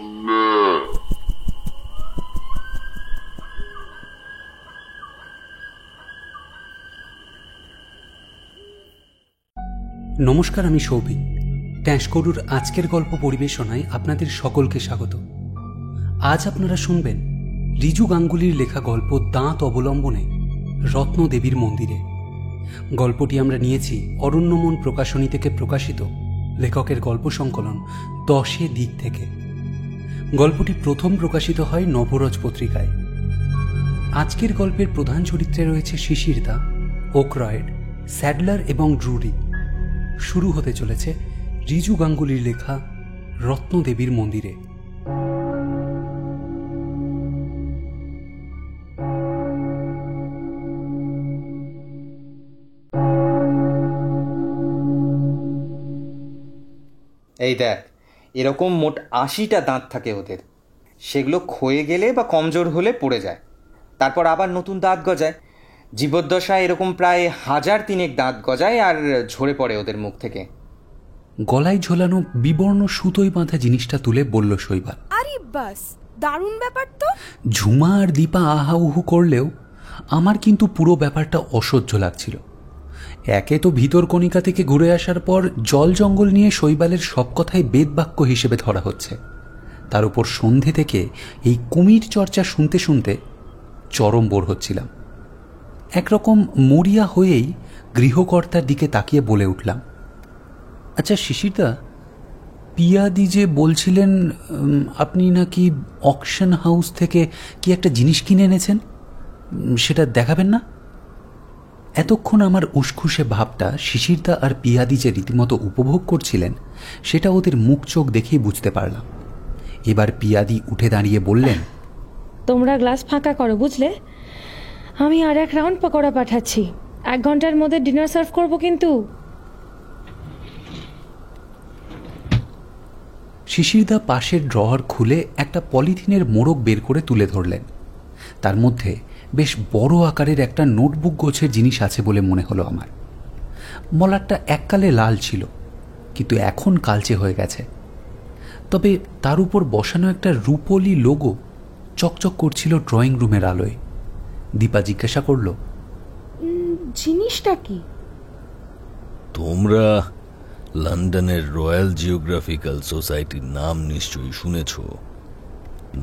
নমস্কার, আমি সৌভিক। ট্যাঁশকরুর আজকের গল্প পরিবেশনায় আপনাদের সকলকে স্বাগত। আজ আপনারা শুনবেন রিজু গাঙ্গুলির লেখা গল্প দাঁত অবলম্বনে রত্নদেবীর মন্দিরে। গল্পটি আমরা নিয়েছি অরণ্যমন প্রকাশনী থেকে প্রকাশিত লেখকের গল্প সংকলন 10 দিক থেকে। গল্পটি প্রথম প্রকাশিত হয় নবরজ পত্রিকায়। আজকের গল্পের প্রধান চরিত্রে রয়েছে শিশিরদা, ওকরয়েড, স্যাডলার এবং ড্রুরি। শুরু হতে চলেছে রিজু গাঙ্গুলির লেখা রত্নদেবীর মন্দিরে। এই দেখ, এরকম মোট 80টা দাঁত থাকে ওদের। সেগুলো ক্ষয়ে গেলে বা কমজোর হলে পড়ে যায়, তারপর আবার নতুন দাঁত গজায়। জীবদ্দশায় এরকম প্রায় 1000 দাঁত গজায় আর ঝরে পড়ে ওদের মুখ থেকে। গলায় ঝোলানো বিবর্ণ সুতোয় বাঁধা জিনিসটা তুলে বলল শৈবাল। আরে বাস, দারুণ ব্যাপার তো। ঝুমা আর দীপা আহা উহু করলেও আমার কিন্তু পুরো ব্যাপারটা অসহ্য লাগছিল। একে তো ভিতর কণিকা থেকে ঘুরে আসার পর জল জঙ্গল নিয়ে শৈবালের সব কথাই বেদবাক্য হিসেবে ধরা হচ্ছে, তার উপর সন্ধে থেকে এই কুমির চর্চা শুনতে শুনতে চরম বোর হচ্ছিলাম। একরকম মরিয়া হয়েই গৃহকর্তার দিকে তাকিয়ে বলে উঠলাম, আচ্ছা শিশিরদা, পিয়াদি যে বলছিলেন আপনি নাকি অকশন হাউস থেকে কি একটা জিনিস কিনে এনেছেন, সেটা দেখাবেন না? এতক্ষণ আমার উসখুসে ভাবটা শিশিরদা আর পিয়াদি যে রীতিমতো উপভোগ করছিলেন সেটা ওদের মুখ চোখ দেখেই বুঝতে পারলাম। এবার পিয়াদি উঠে দাঁড়িয়ে বললেন, তোমরা গ্লাস ফাঁকা করো, বুঝলে? আমি আর এক রাউন্ড পকোড়া পাঠাচ্ছি। 1 ঘন্টার মধ্যে ডিনার সার্ভ করব কিন্তু। শিশিরদা পাশের ড্রয়ার খুলে একটা পলিথিনের মোড়ক বের করে তুলে ধরলেন। তার মধ্যে বেশ বড় আকারের একটা নোটবুক গোছের জিনিস আছে বলে মনে হলো আমার। মলাটটা এককালে লাল ছিল, কিন্তু এখন কালচে হয়ে গেছে। তবে তার উপর বসানো একটা রূপোলি লোগো চকচক করছিল ড্রয়িং রুমের আলোয়। দীপা জিজ্ঞাসা করল, জিনিসটা কি? তোমরা লন্ডনের রয়্যাল জিওগ্রাফিক্যাল সোসাইটির নাম নিশ্চয়ই শুনেছ।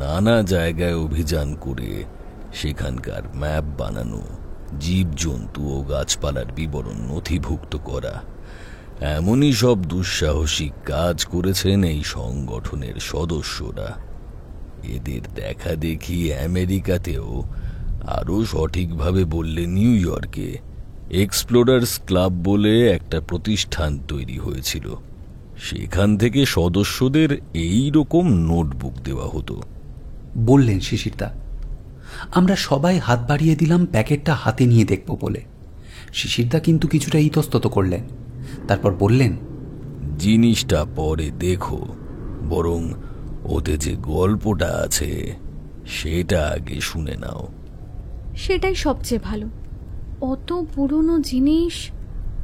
নানা জায়গায় অভিযান করে সেখানকার ম্যাপ বানানো, জীবজন্তু ও গাছপালার বিবরণ নথিভুক্ত করা, এমনই সব দুঃসাহসিক কাজ করেছেন এই সংগঠনের সদস্যরা। এদের দেখা দেখি আমেরিকাতেও, আরও সঠিকভাবে বললে নিউ ইয়র্কে, এক্সপ্লোরার্স ক্লাব বলে একটা প্রতিষ্ঠান তৈরি হয়েছিল। সেখান থেকে সদস্যদের এই রকম নোটবুক দেওয়া হতো বললেন শিশিরদা। আমরা সবাই হাত বাড়িয়ে দিলাম প্যাকেটটা হাতে নিয়ে দেখব বলে। শিশিরদা কিন্তু কিছুটা ইতস্তত করলেন, তারপর বললেন, জিনিসটা পরে দেখো, বরং ওতে যে গল্পটা আছে সেটা আগে শুনে নাও। সেটাই সবচেয়ে ভালো। অত পুরনো জিনিস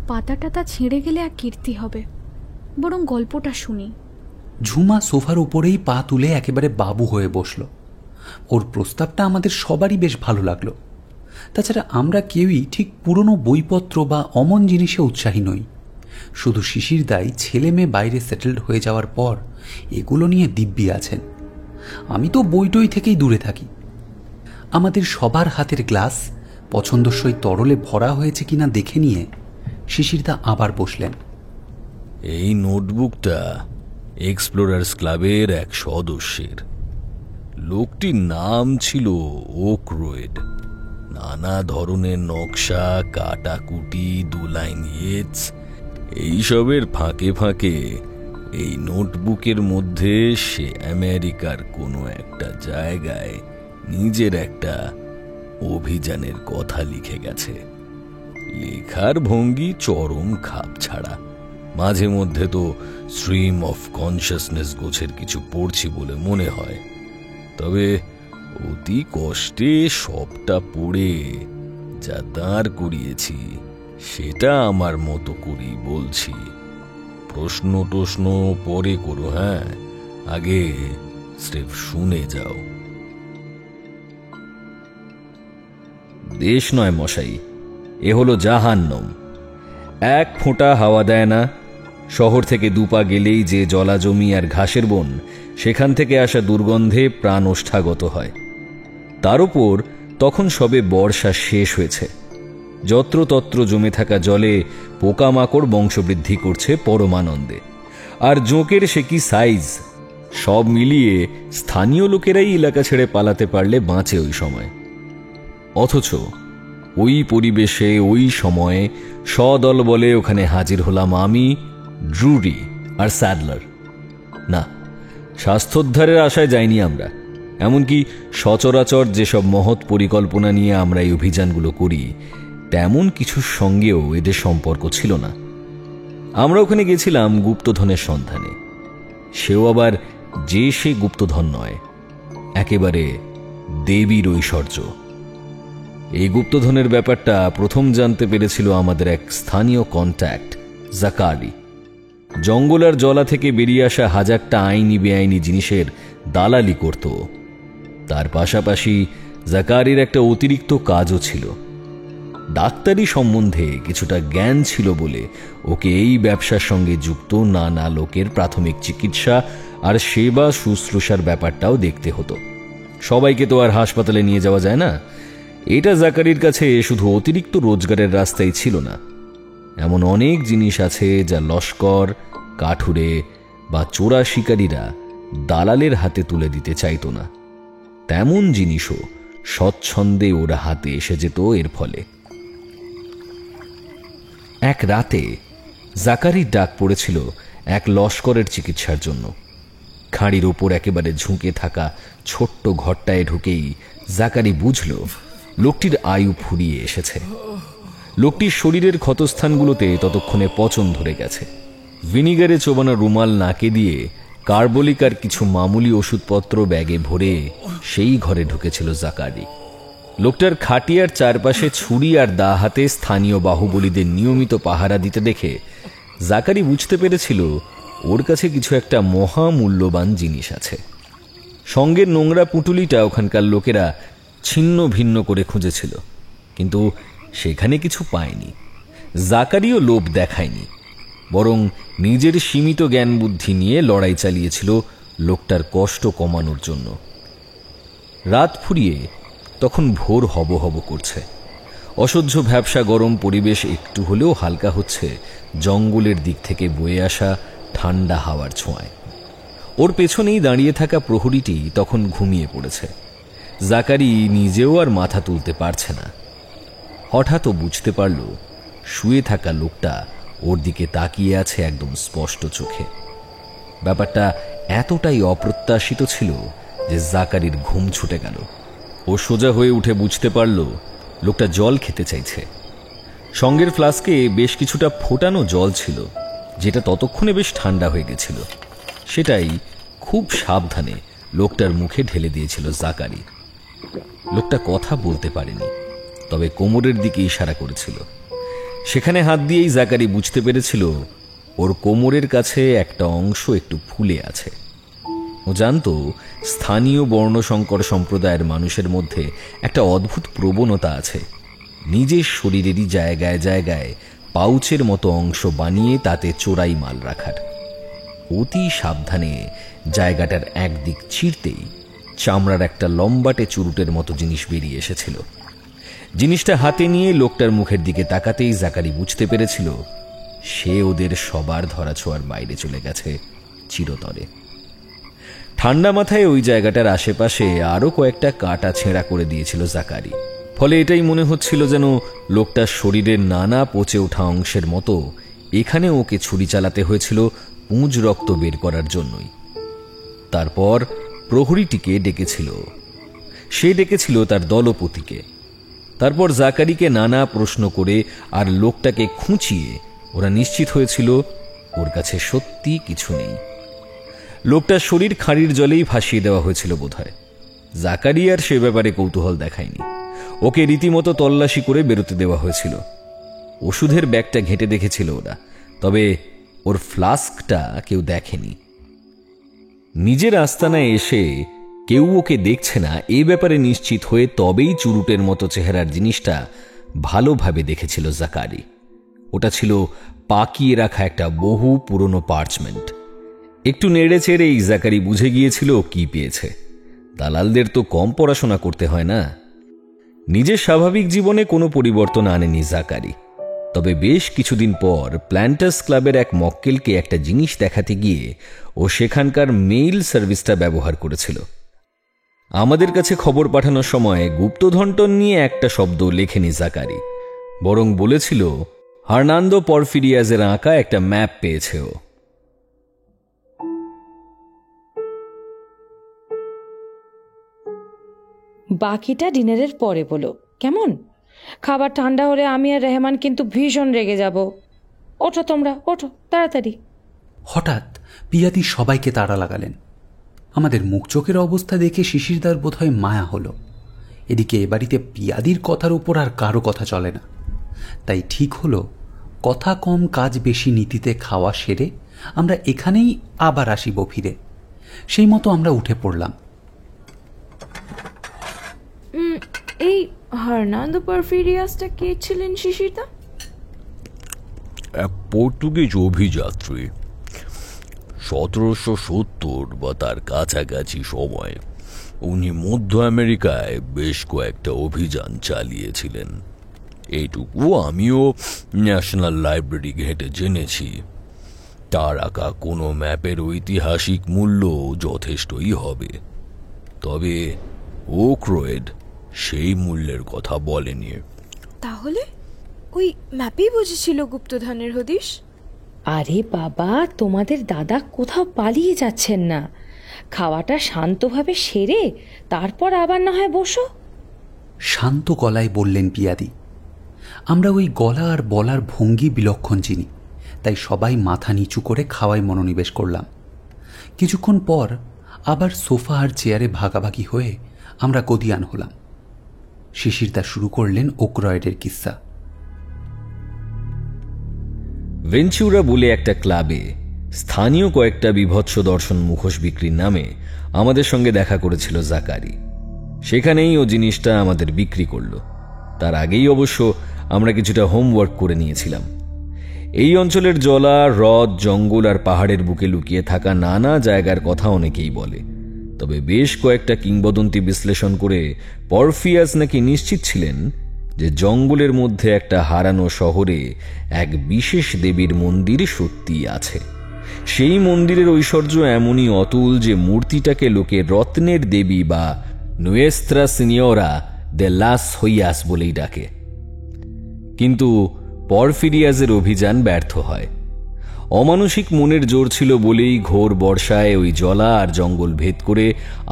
পাতা টাতা ছেড়ে গেলে আর কীর্তি হবে, বরং গল্পটা শুনি। ঝুমা সোফার উপরেই পা তুলে একেবারে বাবু হয়ে বসল। ওর প্রস্তাবটা আমাদের সবারই বেশ ভালো লাগলো। তাছাড়া আমরা কেউই ঠিক পুরনো বইপত্র বা অমন জিনিসে উৎসাহী নই। শুধু শিশিরদাই ছেলে মেয়ে বাইরে সেটেলড হয়ে যাওয়ার পর এগুলো নিয়ে দিব্যি আছেন। আমি তো বইটই থেকেই দূরে থাকি। আমাদের সবার হাতের গ্লাস পছন্দসই তরলে ভরা হয়েছে কিনা দেখে নিয়ে শিশিরদা আবার বসলেন। এই নোটবুকটা এক্সপ্লোরার্স ক্লাবের এক সদস্যের। লোকটির নাম ছিল ওকরয়েড। নানা ধরনের নকশা, কাটাকুটি, 2 লাইন ইয়েটস, এইসবের ফাঁকে ফাঁকে এই নোটবুকের মধ্যে সে আমেরিকার কোনো একটা জায়গায় নিজের একটা অভিযানের কথা লিখে গেছে। লেখার ভঙ্গি চরম খাপ ছাড়া। মাঝে মধ্যে তো স্ট্রিম অফ কনসিয়াসনেস গোছের কিছু পড়ছি বলে মনে হয়। তবে অতি কষ্টে সবটা পড়ে যা দাঁড় করিয়েছি সেটা আমার মতো করেই বলছি। প্রশ্ন টশ্ন পরে করো, হ্যাঁ? আগে স্রেফ শুনে যাও। দেশ নয় মশাই, এ হলো জাহান্নম। এক ফোঁটা হাওয়া দেয় না। শহর থেকে দুপা গেলেই যে জলাজমি আর ঘাসের বন, সেখান থেকে আসা দুর্গন্ধে প্রাণ ওষ্ঠাগত হয়। তার উপর তখন সবে বর্ষা শেষ হয়েছে। যত্রতত্র জমে থাকা জলে পোকামাকড় বংশবৃদ্ধি করছে পরমানন্দে। আর জোঁকের সে কি সাইজ! সব মিলিয়ে স্থানীয় লোকেরাই এলাকা ছেড়ে পালাতে পারলে বাঁচে ওই সময়। অথচ ওই পরিবেশে ওই সময়ে সদল বলে ওখানে হাজির হলাম আমি, ড্রুরি আর স্যাডলার। না, স্বাস্থ্যোদ্ধারের আশায় যাইনি আমরা। এমনকি সচরাচর যেসব মহৎ পরিকল্পনা নিয়ে আমরা এই অভিযানগুলো করি, তেমন কিছুর সঙ্গেও এদের সম্পর্ক ছিল না। আমরা ওখানে গেছিলাম গুপ্তধনের সন্ধানে। সেও আবার যে সে গুপ্তধন নয়, একেবারে দেবীর ঐশ্বর্য। এই গুপ্তধনের ব্যাপারটা প্রথম জানতে পেরেছিল আমাদের এক স্থানীয় কন্ট্যাক্ট, জাকারি। জঙ্গল আর জলা থেকে বেরিয়ে আসা হাজারটা আইনি বেআইনি জিনিসের দালালি করত। তার পাশাপাশি জাকারির একটা অতিরিক্ত কাজও ছিল। ডাক্তারি সম্বন্ধে কিছুটা জ্ঞান ছিল বলে ওকে এই ব্যবসার সঙ্গে যুক্ত নানা লোকের প্রাথমিক চিকিৎসা আর সেবা শুশ্রূষার ব্যাপারটাও দেখতে হতো। সবাইকে তো আর হাসপাতালে নিয়ে যাওয়া যায় না। এটা জাকারির কাছে শুধু অতিরিক্ত রোজগারের রাস্তাই ছিল না। এমন অনেক জিনিস আছে যা লস্কর, কাঠুরে বা চোরা শিকারীরা দালালের হাতে তুলে দিতে চাইত না। তেমন জিনিসও স্বচ্ছন্দে ওর হাতে এসে যেত এর ফলে। এক রাতে জাকারির ডাক পড়েছিল এক লস্করের চিকিৎসার জন্য। খাঁড়ির ওপর একেবারে ঝুঁকে থাকা ছোট্ট ঘরটায় ঢুকেই জাকারি বুঝল লোকটির আয়ু ফুরিয়ে এসেছে। লোকটির শরীরের ক্ষতস্থানগুলোতে ততক্ষণে পচন ধরে গেছে। ভিনিগারে চোবানো রুমাল নাকে দিয়ে কার্বলিক আর কিছু মামুলি ওষুধপত্র ব্যাগে ভরে সেই ঘরে ঢুকেছিল জাকারি। লোকটার খাটিয়ার চারপাশে ছুরি আর দা হাতে স্থানীয় বাহুবলীদের নিয়মিত পাহারা দিতে দেখে জাকারি বুঝতে পেরেছিল ওর কাছে কিছু একটা মহামূল্যবান জিনিস আছে। সঙ্গের নোংরা পুঁটুলিটা ওখানকার লোকেরা ছিন্ন ভিন্ন করে খুঁজেছিল, কিন্তু সেখানে কিছু পায়নি। জাকারিও লোভ দেখায়নি, বরং নিজের সীমিত জ্ঞান বুদ্ধি নিয়ে লড়াই চালিয়েছিল লোকটার কষ্ট কমানোর জন্য। রাত ফুরিয়ে তখন ভোর হব হব করছে। অসহ্য ভ্যাপসা গরম পরিবেশ একটু হলেও হালকা হচ্ছে জঙ্গলের দিক থেকে বয়ে আসা ঠান্ডা হাওয়ার ছোঁয়ায়। ওর পেছনেই দাঁড়িয়ে থাকা প্রহরীটি তখন ঘুমিয়ে পড়েছে। জাকারি নিজেও আর মাথা তুলতে পারছে না। হঠাৎ ও বুঝতে পারল শুয়ে থাকা লোকটা ওর দিকে তাকিয়ে আছে একদম স্পষ্ট চোখে। ব্যাপারটা এতটাই অপ্রত্যাশিত ছিল যে জাকারির ঘুম ছুটে গেল। ও সোজা হয়ে উঠে বুঝতে পারল লোকটা জল খেতে চাইছে। সঙ্গের ফ্লাস্কে বেশ কিছুটা ফোটানো জল ছিল, যেটা ততক্ষণে বেশ ঠান্ডা হয়ে গেছিল। সেটাই খুব সাবধানে লোকটার মুখে ঢেলে দিয়েছিল জাকারি। লোকটা কথা বলতে পারেনি, তবে কোমরের দিকে ইশারা করেছিল। সেখানে হাত দিয়েই জাকারি বুঝতে পেরেছিল ওর কোমরের কাছে একটা অংশ একটু ফুলে আছে। ও জানত স্থানীয় বর্ণসংকর সম্প্রদায়ের মানুষের মধ্যে একটা অদ্ভুত প্রবণতা আছে নিজের শরীরেরই জায়গায় জায়গায় পাউচের মতো অংশ বানিয়ে তাতে চোরাই মাল রাখার। অতি সাবধানে জায়গাটার একদিক ছিঁড়তেই চামড়ার একটা লম্বাটে চুরুটের মতো জিনিস বেরিয়ে এসেছিল। জিনিসটা হাতে নিয়ে লোকটার মুখের দিকে তাকাতেই জাকারি বুঝতে পেরেছিল সে ওদের সবার ধরাছোঁয়ার বাইরে চলে গেছে চিরতরে। ঠান্ডা মাথায় ওই জায়গাটার আশেপাশে আরো কয়েকটা কাটা ছেঁড়া করে দিয়েছিল জাকারি। ফলে এটাই মনে হচ্ছিল যেন লোকটার শরীরের নানা পচে ওঠা অংশের মতো এখানে ওকে ছুরি চালাতে হয়েছিল পুঁজ রক্ত বের করার জন্যই। তারপর প্রহরীটিকে ডেকেছিল, সে ডেকেছিল তার দলপতিকে। তারপর জাকারিকে নানা প্রশ্ন করে আর লোকটাকে খুঁচিয়ে ওরা নিশ্চিত হয়েছিল ওর কাছে সত্যি কিছু নেই। লোকটার শরীর খাঁড়ির জলেই ভাসিয়ে দেওয়া হয়েছিল বোধহয়। জাকারি আর সে ব্যাপারে কৌতূহল দেখায়নি। ওকে রীতিমতো তল্লাশি করে বেরোতে দেওয়া হয়েছিল। ওষুধের ব্যাগটা ঘেঁটে দেখেছিল ওরা, তবে ওর ফ্লাস্কটা কেউ দেখেনি। নিজের আস্তানায় এসে কেউ ওকে দেখছে না এ ব্যাপারে নিশ্চিত হয়ে তবেই চুরুটের মতো চেহারার জিনিসটা ভালোভাবে দেখেছিল জাকারি। ওটা ছিল পাকিয়ে রাখা একটা বহু পুরনো পার্চমেন্ট। একটু নেড়ে চেড়েই জাকারি বুঝে গিয়েছিল কি পেয়েছে। দালালদের তো কম পড়াশোনা করতে হয় না। নিজের স্বাভাবিক জীবনে কোনো পরিবর্তন আনেনি জাকারি, তবে বেশ কিছুদিন পর প্ল্যান্টার্স ক্লাবের এক মক্কেলকে একটা জিনিস দেখাতে গিয়ে ও সেখানকার মেইল সার্ভিসটা ব্যবহার করেছিল। আমাদের কাছে খবর পাঠানোর সময় গুপ্তধন নিয়ে একটা শব্দ লেখেনি জাকারি, বরং বলেছিল হার্নান্দো পরফিরিয়াজের আঁকা একটা ম্যাপ পেয়েছে ও। বাকিটা ডিনারের পরে বলো, কেমন? খাবার ঠান্ডা হলে আমি আর রেহমান কিন্তু ভীষণ রেগে যাব। ওঠো তোমরা, ওঠো তাড়াতাড়ি। হঠাৎ পিয়াদি সবাইকে তাড়া লাগালেন। আমাদের মুখ চোখের অবস্থা দেখে শিশিরদার বোধহয় মায়া হলো। এদিকে এ বাড়িতে পিয়াদির কথার উপর আর কারো কথা চলে না, তাই ঠিক হলো কথা কম কাজ বেশি নীতিতে খাওয়া সেরে আমরা এখানেই আবার আসিব ফিরে। সেই মতো আমরা উঠে পড়লাম। এই হার্নান্দো পরফিরিয়াসটা কে ছিলেন শিশিরদা? এক পর্তুগিজ অভিযাত্রী। 1770 বা তার কাছাকাছি সময় উনি মধ্য আমেরিকায় বেশ কয়েকটা অভিযান চালিয়েছিলেন। এইটুকু আমিও ন্যাশনাল লাইব্রেরি ঘেঁটে জেনেছি। তার আঁকা কোনো ম্যাপের ঐতিহাসিক মূল্য যথেষ্টই হবে, তবে ওক্রয়েড সেই মূল্যের কথা বলেনি। তাহলে ওই ম্যাপেই বুঝেছিল গুপ্তধনের হদিশ? আরে বাবা, তোমাদের দাদা কোথাও পালিয়ে যাচ্ছেন না। খাওয়াটা শান্তভাবে সেরে তারপর আবার না হয় বসো। শান্ত গলায় বললেন পিয়াদি। আমরা ওই গলা আর বলার ভঙ্গি বিলক্ষণ চিনি, তাই সবাই মাথা নিচু করে খাওয়ায় মনোনিবেশ করলাম। কিছুক্ষণ পর আবার সোফা আর চেয়ারে ভাগাভাগি হয়ে আমরা গদিয়ান হলাম। শিশিরদা শুরু করলেন ওক্রয়েডের কিস্সা। ভেঞ্চুরা বলে একটা ক্লাবে স্থানীয় কয়েকটা বিভৎস দর্শন মুখোশ বিক্রির নামে আমাদের সঙ্গে দেখা করেছিল জাকারি। সেখানেই ও জিনিসটা আমাদের বিক্রি করল। তার আগেই অবশ্য আমরা কিছুটা হোমওয়ার্ক করে নিয়েছিলাম। এই অঞ্চলের জলা, হ্রদ, জঙ্গল আর পাহাড়ের বুকে লুকিয়ে থাকা নানা জায়গার কথা অনেকেই বলে, তবে বেশ কয়েকটা কিংবদন্তি বিশ্লেষণ করে পরফিয়াস নাকি নিশ্চিত ছিলেন যে জঙ্গলের মধ্যে একটা হারানো শহরে এক বিশেষ দেবীর মন্দির সত্যিই আছে। সেই মন্দিরের ঐশ্বর্য এমনই অতুল যে মূর্তিটাকে লোকে রত্নের দেবী বা নুয়েস্ত্রা সিনিয়রা দে লাস হইয়াস বলেই ডাকে। কিন্তু পরফিরিয়াজের অভিযান ব্যর্থ হয়। অমানসিক মনের জোর ছিল বলেই ঘোর বর্ষায় ওই জলা আর জঙ্গল ভেদ করে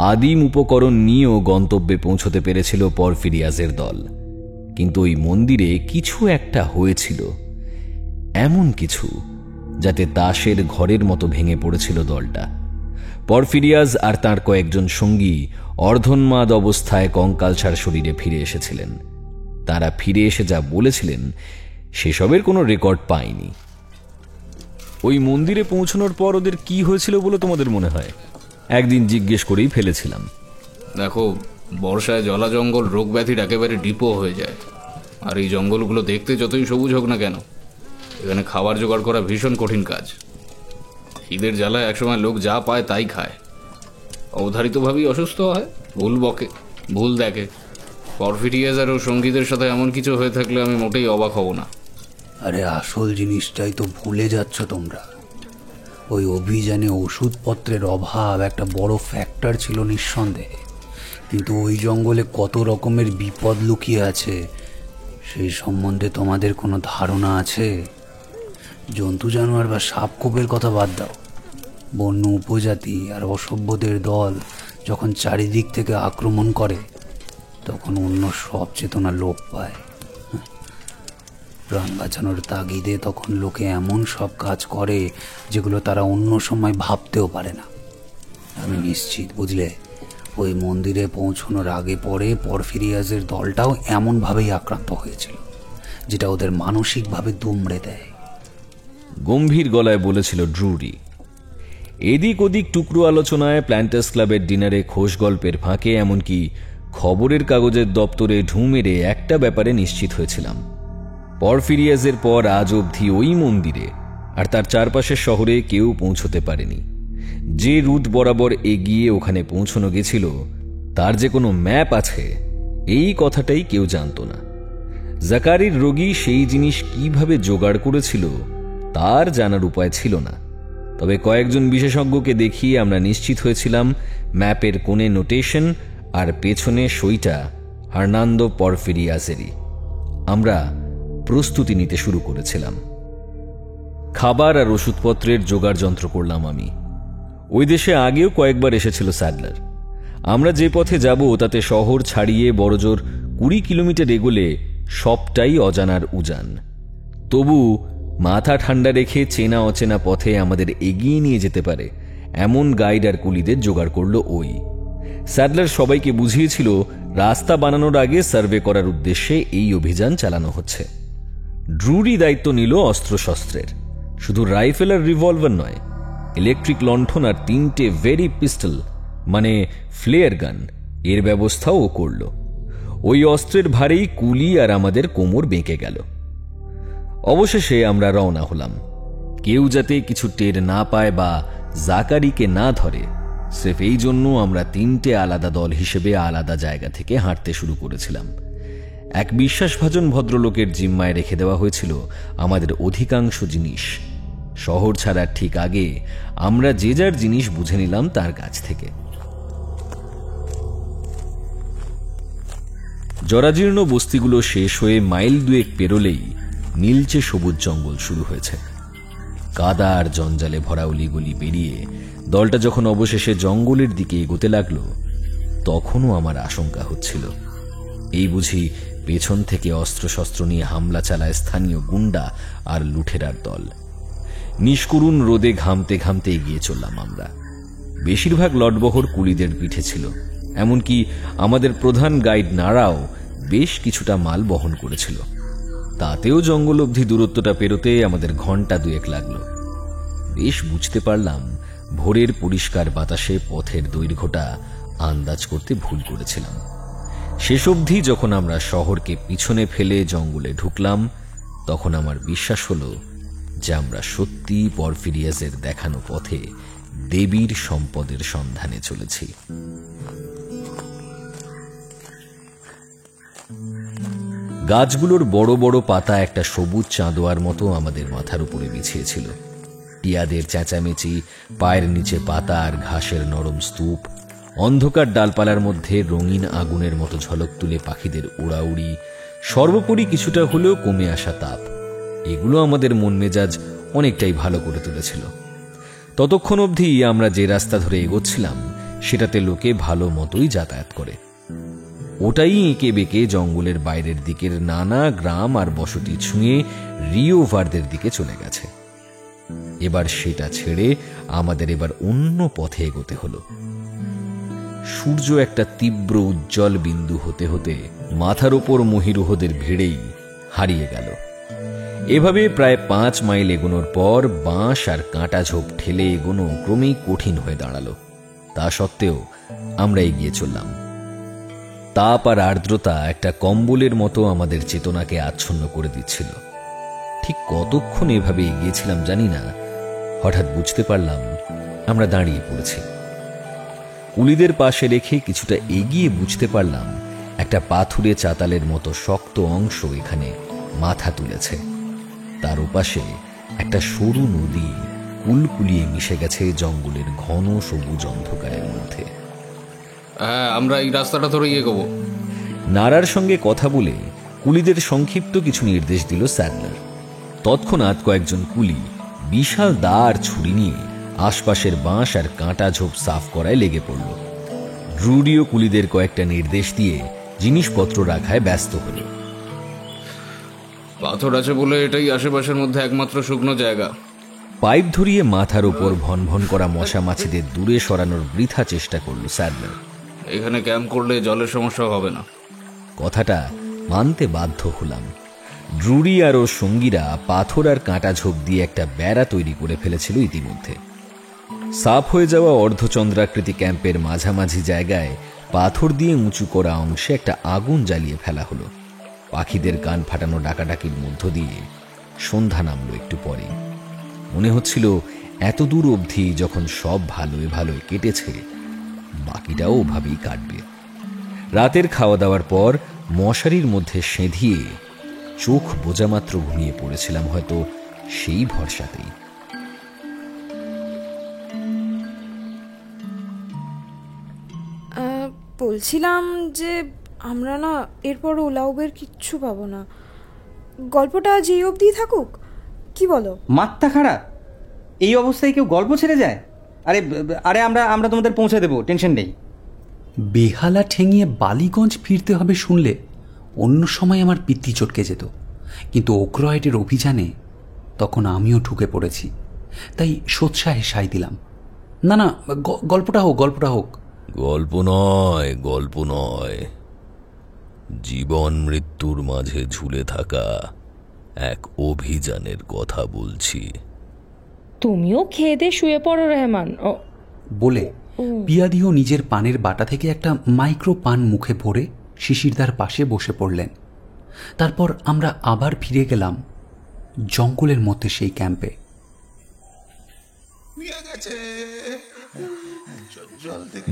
আদিম উপকরণ নিয়েও গন্তব্যে পৌঁছতে পেরেছিল পরফিরিয়াজের দল। কিন্তু ওই মন্দিরে কিছু একটা হয়েছিল, এমন কিছু যাতে তাসের ঘরের মতো ভেঙে পড়েছিল দলটা। পরফিরিয়াজ আর তার কয়েকজন সঙ্গী অর্ধন্মাদ অবস্থায় কঙ্কালসার শরীরে ফিরে এসেছিলেন। তারা ফিরে এসে যা বলেছিলেন সেসবের কোনো রেকর্ড পায়নি। ওই মন্দিরে পৌঁছানোর পর ওদের কি হয়েছিল বলে তোমাদের মনে হয়? একদিন জিজ্ঞেস করেই ফেলেছিলাম। দেখো, বর্ষায় জলা জঙ্গল রোগ ব্যাধির একেবারে ডিপো হয়ে যায়। আর এই জঙ্গলগুলো দেখতে যতই সবুজ হোক না কেন, এখানে খাবার জোগাড় করা ভীষণ কঠিন কাজ। খিদের জ্বালায় একসময় লোক যা পায় তাই খায়, অবধারিতভাবেই অসুস্থ হয়, ভুল বকে, ভুল দেখে। পরফিরিয়াস আর ও সঙ্গীদের সাথে এমন কিছু হয়ে থাকলে আমি মোটেই অবাক হব না। আরে আসল জিনিসটাই তো ভুলে যাচ্ছ তোমরা। ওই অভিযানে ওষুধপত্রের অভাব একটা বড় ফ্যাক্টর ছিল নিঃসন্দেহে, কিন্তু ওই জঙ্গলে কত রকমের বিপদ লুকিয়ে আছে সেই সম্বন্ধে তোমাদের কোনো ধারণা আছে? জন্তু জানোয়ার বা সাপ খোপের কথা বাদ দাও, বন্য উপজাতি আর অসভ্যদের দল যখন চারিদিক থেকে আক্রমণ করে তখন অন্য সব চেতনা লোপ পায়। প্রাণ বাঁচানোর তাগিদে তখন লোকে এমন সব কাজ করে যেগুলো তারা অন্য সময় ভাবতেও পারে না। আমি নিশ্চিত, বুঝলে, ওই মন্দিরে পৌঁছানোর আগে পরে পরফিরিয়াজের দলটাও এমনভাবেই আক্রান্ত হয়েছিল যেটা ওদের মানসিকভাবে দুমড়ে দেয়। গম্ভীর গলায় বলেছিল ড্রুরি। এদিক ওদিক টুকরো আলোচনায়, প্ল্যান্টার্স ক্লাবের ডিনারে, খোশ গল্পের ফাঁকে, এমনকি খবরের কাগজের দপ্তরে ঢু মেরে একটা ব্যাপারে নিশ্চিত হয়েছিলাম। পরফিরিয়াসের পর আজ অবধি ওই মন্দিরে আর তার চারপাশের শহরে কেউ পৌঁছতে পারেনি। যে রুট বরাবর এগিয়ে ওখানে পৌঁছানো গেছিল তার যে কোনো ম্যাপ আছে এই কথাটাই কেউ জানত না। জাকারির রোগী সেই জিনিস কিভাবে জোগাড় করেছিল তার জানার উপায় ছিল না। তবে কয়েকজন বিশেষজ্ঞকে দেখিয়ে আমরা নিশ্চিত হয়েছিলাম ম্যাপের কোণে নোটেশন আর পেছনে সইটা হার্নান্দো পরফিরিয়াসেরই। আমরা প্রস্তুতি নিতে শুরু করেছিলাম। খাবার আর ওষুধপত্রের জোগাড় যন্ত্র করলাম আমি। ওই দেশে আগেও কয়েকবার এসেছিল স্যাডলার। আমরা যে পথে যাব তাতে শহর ছাড়িয়ে বড়জোর 20 কিলোমিটার এগোলে সবটাই অজানার উজান। তবু মাথা ঠান্ডা রেখে চেনা অচেনা পথে আমাদের এগিয়ে নিয়ে যেতে পারে এমন গাইড আর কুলিদের জোগাড় করল ওই। স্যাডলার সবাইকে বুঝিয়েছিল রাস্তা বানানোর আগে সার্ভে করার উদ্দেশ্যে এই অভিযান চালানো হচ্ছে। ড্রুরি দায়িত্ব নিল অস্ত্রশস্ত্রের, শুধু রাইফেল আর রিভলভার নয়, ইলেকট্রিক লণ্ঠন আর 3টে ভেরি পিস্টল মানে ফ্লেয়ার গান এর ব্যবস্থাও ও করল। ওই অস্ত্রের ভারেই কুলি আর আমাদের কোমর বেঁকে গেল। অবশেষে আমরা রওনা হলাম। কেউ যাতে কিছু টের না পায় বা জাকারিকে না ধরে, সির্ফ এই জন্য আমরা 3টে আলাদা দল হিসেবে আলাদা জায়গা থেকে হাঁটতে শুরু করেছিলাম। এক বিশ্বাসভাজন ভদ্রলোকের জিম্মায় রেখে দেওয়া হয়েছিল আমাদের অধিকাংশ জিনিস। শহর ছাড়ার ঠিক আগে আমরা যে যার জিনিস বুঝে নিলাম তার কাছ থেকে। জরাজীর্ণ বস্তিগুলো শেষ হয়ে মাইল 2 পেরোলেই নীলচে সবুজ জঙ্গল শুরু হয়েছে। কাদা আর জঞ্জালে ভরা অলিগলি পেরিয়ে দলটা যখন অবশেষে জঙ্গলের দিকে এগোতে লাগল, তখনও আমার আশঙ্কা হচ্ছিল এই বুঝি পেছন থেকে অস্ত্রশস্ত্র নিয়ে হামলা চালায় স্থানীয় গুন্ডা আর লুঠেরার দল। নিষ্করুণ রোদে ঘামতে ঘামতে এগিয়ে চললাম আমরা। বেশিরভাগ লটবহর কুলিদের পিঠে ছিল, এমনকি আমাদের প্রধান গাইড নারাও বেশ কিছুটা মাল বহন করেছিল। তাতেও জঙ্গল অবধি দূরত্বটা পেরোতে আমাদের ঘন্টা 2 লাগলো। বেশ বুঝতে পারলাম ভোরের পরিষ্কার বাতাসে পথের দৈর্ঘ্যটা আন্দাজ করতে ভুল করেছিলাম। শেষ অবধি যখন আমরা শহরকে পিছনে ফেলে জঙ্গলে ঢুকলাম, তখন আমার বিশ্বাস হলো যে আমরা সত্যি পরফিরিয়াসের দেখানো পথে দেবীর সম্পদের সন্ধানে চলেছি। গাছগুলোর বড় বড় পাতা একটা সবুজ চাঁদোয়ার মতো আমাদের মাথার উপরে বিছিয়েছিল। টিয়াদের চেঁচামেচি, পায়ের নিচে পাতা আর ঘাসের নরম স্তূপ, অন্ধকার ডালপালার মধ্যে রঙিন আগুনের মতো ঝলক তুলে পাখিদের উড়াউড়ি, সর্বোপরি কিছুটা হলেও কমে আসা তাপ, এগুলো আমাদের মন মেজাজ অনেকটাই ভালো করে তুলেছিল। ততক্ষণ অবধি আমরা যে রাস্তা ধরে এগোচ্ছিলাম সেটাতে লোকে ভালো মতোই যাতায়াত করে। ওটাই এঁকে বেঁকে জঙ্গলের বাইরের দিকের নানা গ্রাম আর বসতি ছুঁয়ে রিও ভার্দের দিকে চলে গেছে। এবার সেটা ছেড়ে আমাদের এবার অন্য পথে এগোতে হলো। সূর্য একটা তীব্র উজ্জ্বল বিন্দু হতে হতে মাথার ওপর মহিরুহদের ভিড়েই হারিয়ে গেল। এভাবে প্রায় 5 মাইল এগোনোর পর বাঁশ আর কাঁটা ঝোপ ঠেলে এগোনো ক্রমেই কঠিন হয়ে দাঁড়ালো। তা সত্ত্বেও আমরা এগিয়ে চললাম। তাপ আর আর্দ্রতা একটা কম্বলের মতো আমাদের চেতনাকে আচ্ছন্ন করে দিচ্ছিল। ঠিক কতক্ষণ এভাবে এগিয়েছিলাম জানি না, হঠাৎ বুঝতে পারলাম আমরা দাঁড়িয়ে পড়েছি। কুলিদের পাশে রেখে কিছুটা এগিয়ে বুঝতে পারলাম একটা পাথুরে চাতালের মতো শক্ত অংশ এখানে মাথা তুলেছে। তার ওপাশে একটা সরু নদী কুলকুলিয়ে মিশে গেছে জঙ্গলের ঘন সবুজ অন্ধকারের মধ্যে। হ্যাঁ, আমরা এই রাস্তাটা ধরেই এগোবো। নারার সঙ্গে কথা বলে কুলিদের সংক্ষিপ্ত কিছু নির্দেশ দিল স্যাডলার। তৎক্ষণাৎ কয়েকজন কুলি বিশাল দা আর ছুরি নিয়ে আশপাশের বাঁশ আর কাঁটা ঝোপ সাফ করায় লেগে পড়ল। ড্রুরিও কুলিদের কয়েকটা নির্দেশ দিয়ে জিনিসপত্র রাখায় ব্যস্ত হল। পাথর আছে বলে এটাই আশেপাশের মধ্যে একমাত্র শুকনো জায়গা। পাইপ ধরিয়ে মাথার ওপর ভন ভন করা মশা মাছিদের দূরে সরানোর বৃথা চেষ্টা করল স্যাডলার। এখানে ক্যাম্প করলে জলের সমস্যা হবে না। কথাটা মানতে বাধ্য হলাম। ড্রুরি আর ওর সঙ্গীরা পাথর আর কাঁটা ঝোপ দিয়ে একটা বেড়া তৈরি করে ফেলেছিল ইতিমধ্যে। সাফ হয়ে যাওয়া অর্ধচন্দ্রাকৃতি ক্যাম্পের মাঝামাঝি জায়গায় পাথর দিয়ে উঁচু করা অংশে একটা আগুন জ্বালিয়ে ফেলা হলো। পাখিদের কান ফাটানো ডাকাডাকির মধ্য দিয়ে সন্ধ্যা নামলো একটু পরে। মনে হচ্ছিল এত দূর অবধি যখন সব ভালোই ভালোই কেটেছে, বাকিটাও ওভাবেই কাটবে। রাতের খাওয়া দাওয়ার পর মশারির মধ্যে সেঁধিয়ে চোখ বোঝামাত্র ঘুমিয়ে পড়েছিলাম, হয়তো সেই ভরসাতেই। বলছিলাম যে আমরা না এরপর ওলা উবের কিচ্ছু পাবো না। গল্পটা যেই অবধি থাকুক, কি বলো? মাথা খারাপ, এই অবস্থায় কেউ গল্প ছেড়ে যায়? আরে আরে আমরা আমরা তোমাদের পৌঁছে দেবো, টেনশন নেই। বেহালা ঠেঙিয়ে বালিগঞ্জ ফিরতে হবে শুনলে অন্য সময় আমার পিত্তি চটকে যেত, কিন্তু ওক্রয়েডের অভিযানে তখন আমিও ঢুকে পড়েছি, তাই সোৎসাহে সাই দিলাম। না না, গল্পটা হোক, গল্পটা হোক। গল্প নয়, জীবন মৃত্যুর মাঝে ঝুলে থাকা এক অভিযানের কথা বলছি। তুমিও খেয়ে দিয়ে শুয়ে পড়ো রেহমান। বলে পিয়াদিও নিজের পানের বাটা থেকে একটা মাইক্রো পান মুখে ভরে শিশিরদার পাশে বসে পড়লেন। তারপর আমরা আবার ফিরে গেলাম জঙ্গলের মধ্যে সেই ক্যাম্পে।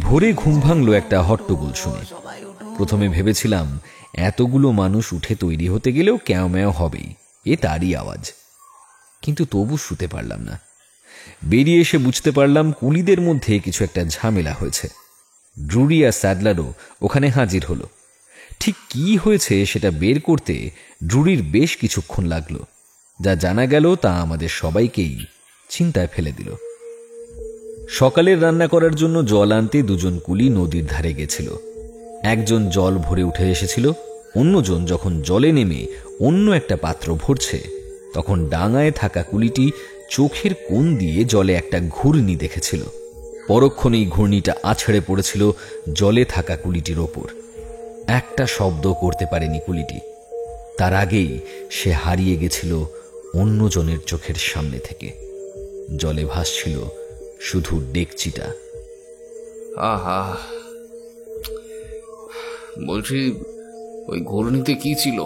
ভোরে ঘুম ভাঙল একটা হট্টগোল শুনে। প্রথমে ভেবেছিলাম এতগুলো মানুষ উঠে তৈরি হতে গেলেও ক্যাও ম্যাও হবেই, এ তারই আওয়াজ। কিন্তু তবু শুতে পারলাম না। বেরিয়ে এসে বুঝতে পারলাম কুলিদের মধ্যে কিছু একটা ঝামেলা হয়েছে। ড্রুরি আর স্যাডলারও ওখানে হাজির হলো। ঠিক কি হয়েছে সেটা বের করতে ড্রুরির বেশ কিছুক্ষণ লাগলো। যা জানা গেল তা আমাদের সবাইকেই চিন্তায় ফেলে দিল। সকালের রান্না করার জন্য জল আনতে দুজন কুলি নদীর ধারে গেছিল। একজন জল ভরে উঠে এসেছিল, অন্যজন যখন জলে নেমে অন্য একটা পাত্র ভরছে তখন ডাঙায় থাকা কুলিটি চোখের কোণ দিয়ে জলে একটা ঘূর্ণি দেখেছিল। পরক্ষণেই ঘূর্ণিটা আছড়ে পড়েছিল জলে থাকা কুলিটির ওপর। একটা শব্দ করতে পারেনি কুলিটি। তার আগেই সে হারিয়ে গেছিল অন্যজনের চোখের সামনে থেকে। জলে ভাসছিল শুধু ডেকচিটা। আহা, বলছি ওই ঘূর্ণিতে কি ছিল?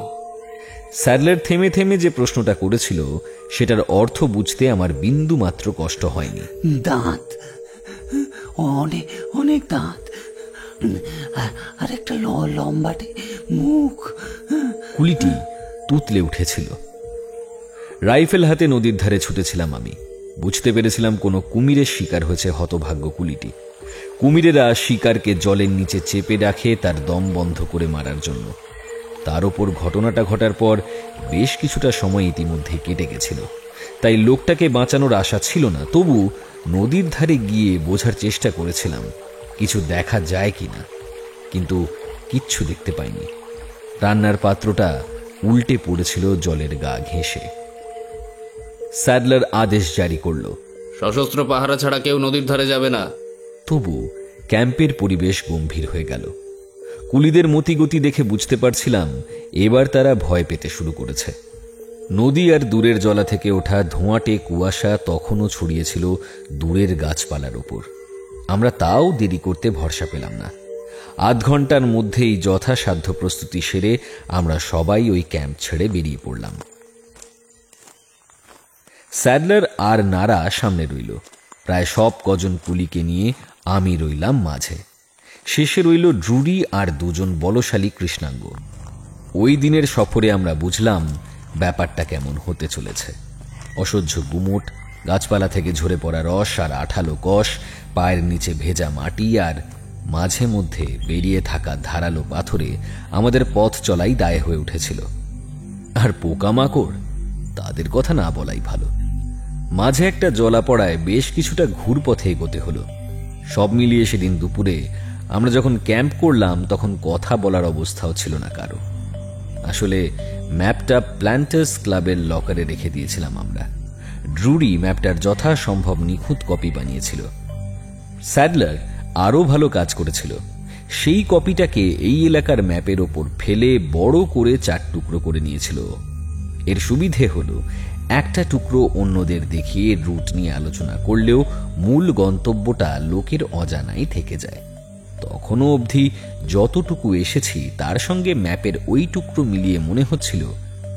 স্যাডলার থেমে থেমে যে প্রশ্নটা করেছিল সেটার অর্থ বুঝতে আমার বিন্দু মাত্র কষ্ট হয়নি। দাঁত, অনেক অনেক দাঁত, আর একটা লম্বাটে মুখ। কুলিটি তুতলে উঠেছিল। রাইফেল হাতে নদীর ধারে ছুটেছিলাম আমি। বুঝতে পেরেছিলাম কোনো কুমিরের শিকার হয়েছে হতভাগ্য কুলিটি। কুমিরেরা শিকারকে জলের নিচে চেপে রাখে তার দম বন্ধ করে মারার জন্য। তার ওপর ঘটনাটা ঘটার পর বেশ কিছুটা সময় ইতিমধ্যে কেটে গেছিল, তাই লোকটাকে বাঁচানোর আশা ছিল না। তবু নদীর ধারে গিয়ে বোঝার চেষ্টা করেছিলাম কিছু দেখা যায় কিনা, কিন্তু কিচ্ছু দেখতে পাইনি। রান্নার পাত্রটা উল্টে পড়েছিল জলের গা ঘেঁষে। স্যাডলার আদেশ জারি করল, সশস্ত্র পাহারা ছাড়া কেউ নদীর ধারে যাবে না। তবু ক্যাম্পের পরিবেশ গম্ভীর হয়ে গেল। কুলিদের মতিগতি দেখে বুঝতে পারছিলাম এবার তারা ভয় পেতে শুরু করেছে। নদী আর দূরের জলা থেকে ওঠা ধোঁয়াটে কুয়াশা তখনও ছড়িয়েছিল দূরের গাছপালার ওপর। আমরা তাও দেরি করতে ভরসা পেলাম না। আধ ঘন্টার মধ্যেই যথাসাধ্য প্রস্তুতি সেরে আমরা সবাই ওই ক্যাম্প ছেড়ে বেরিয়ে পড়লাম। স্যাডলার আর নারা সামনে রইল। প্রায় সব কজন কুলিকে নিয়ে আমি রইলাম মাঝে। শেষে রইল ড্রুরি আর দুজন বলশালী কৃষ্ণাঙ্গ। ওই দিনের সফরে আমরা বুঝলাম ব্যাপারটা কেমন হতে চলেছে। অসহ্য গুমোট, গাছপালা থেকে ঝরে পড়া রস আর আঠালো কষ, পায়ের নিচে ভেজা মাটি আর মাঝে মধ্যে বেরিয়ে থাকা ধারালো পাথরে আমাদের পথ চলাই দায় হয়ে উঠেছিল। আর পোকামাকড়, তাদের কথা না বলাই ভালো। মাঝে একটা জলাপড়ায় বেশ কিছুটা ঘুরপথে এগোতে হলো। সব মিলিয়ে সেদিন দুপুরে আমরা যখন ক্যাম্প করলাম তখন কথা বলার অবস্থাও ছিল না কারো। আসলে ম্যাপটা প্ল্যান্টার্স ক্লাবের লকারে রেখে দিয়েছিলাম আমরা। ড্রুরি ম্যাপটার যথাসম্ভব নিখুঁত কপি বানিয়েছিল। স্যাডলার আরও ভালো কাজ করেছিল। সেই কপিটাকে এই এলাকার ম্যাপের ওপর ফেলে বড় করে 4 টুকরো করে নিয়েছিল। এর সুবিধে হলো একটা টুকরো অন্যদের দেখিয়ে রুট নিয়ে আলোচনা করলেও মূল গন্তব্যটা লোকের অজানাই থেকে যায়। তখনও অবধি যতটুকু এসেছি তার সঙ্গে ম্যাপের ওই টুকরো মিলিয়ে মনে হচ্ছিল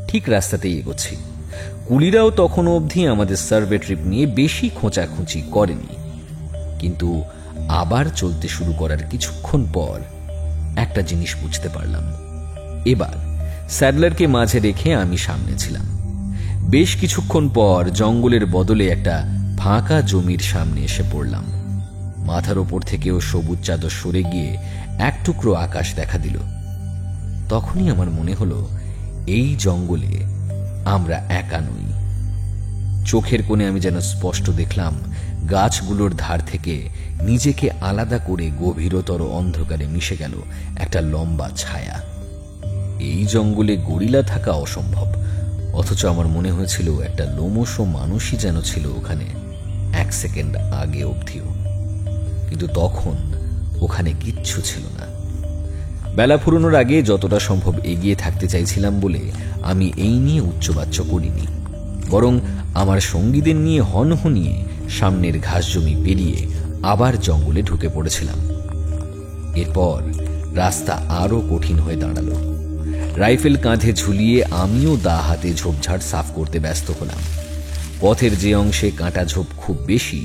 ঠিক রাস্তাতেই এগোচ্ছি। কুলিরাও তখনও অবধি আমাদের সার্ভে ট্রিপ নিয়ে বেশি খোঁচাখুঁচি করেনি। কিন্তু আবার চলতে শুরু করার কিছুক্ষণ পর একটা জিনিস বুঝতে পারলাম। এবার স্যাডলারকে মাঝে রেখে আমি সামনে ছিলাম। বেশ কিছুক্ষণ পর জঙ্গলের বদলে একটা ফাঁকা জমির সামনে এসে পড়লাম। মাথার ওপর থেকেও সবুজ চাদর সরে গিয়ে এক টুকরো আকাশ দেখা দিল। তখনই আমার মনে হলো এই জঙ্গলে আমরা একা নই। চোখের কোণে আমি যেন স্পষ্ট দেখলাম গাছগুলোর ধার থেকে নিজেকে আলাদা করে গভীরতর অন্ধকারে মিশে গেল একটা লম্বা ছায়া। এই জঙ্গলে গরিলা থাকা অসম্ভব, অথচ আমার মনে হয়েছিল একটা লোমশ মানুষই যেন ছিল ওখানে এক সেকেন্ড আগে অবধিও। কিন্তু তখন ওখানে কিচ্ছু ছিল না। বেলা ফুরোনোর আগে যতটা সম্ভব এগিয়ে থাকতে চাইছিলাম বলে আমি এই নিয়ে উচ্চবাচ্য করিনি, বরং আমার সঙ্গীদের নিয়ে হনহনিয়ে সামনের ঘাস জমি পেরিয়ে আবার জঙ্গলে ঢুকে পড়েছিলাম। এরপর রাস্তা আরো কঠিন হয়ে দাঁড়ালো। রাইফেল কাঁধে ঝুলিয়ে আমিও দা হাতে ঝোপঝাড় সাফ করতে ব্যস্ত হলাম। পথের যে অংশে কাঁটা ঝোপ খুব বেশি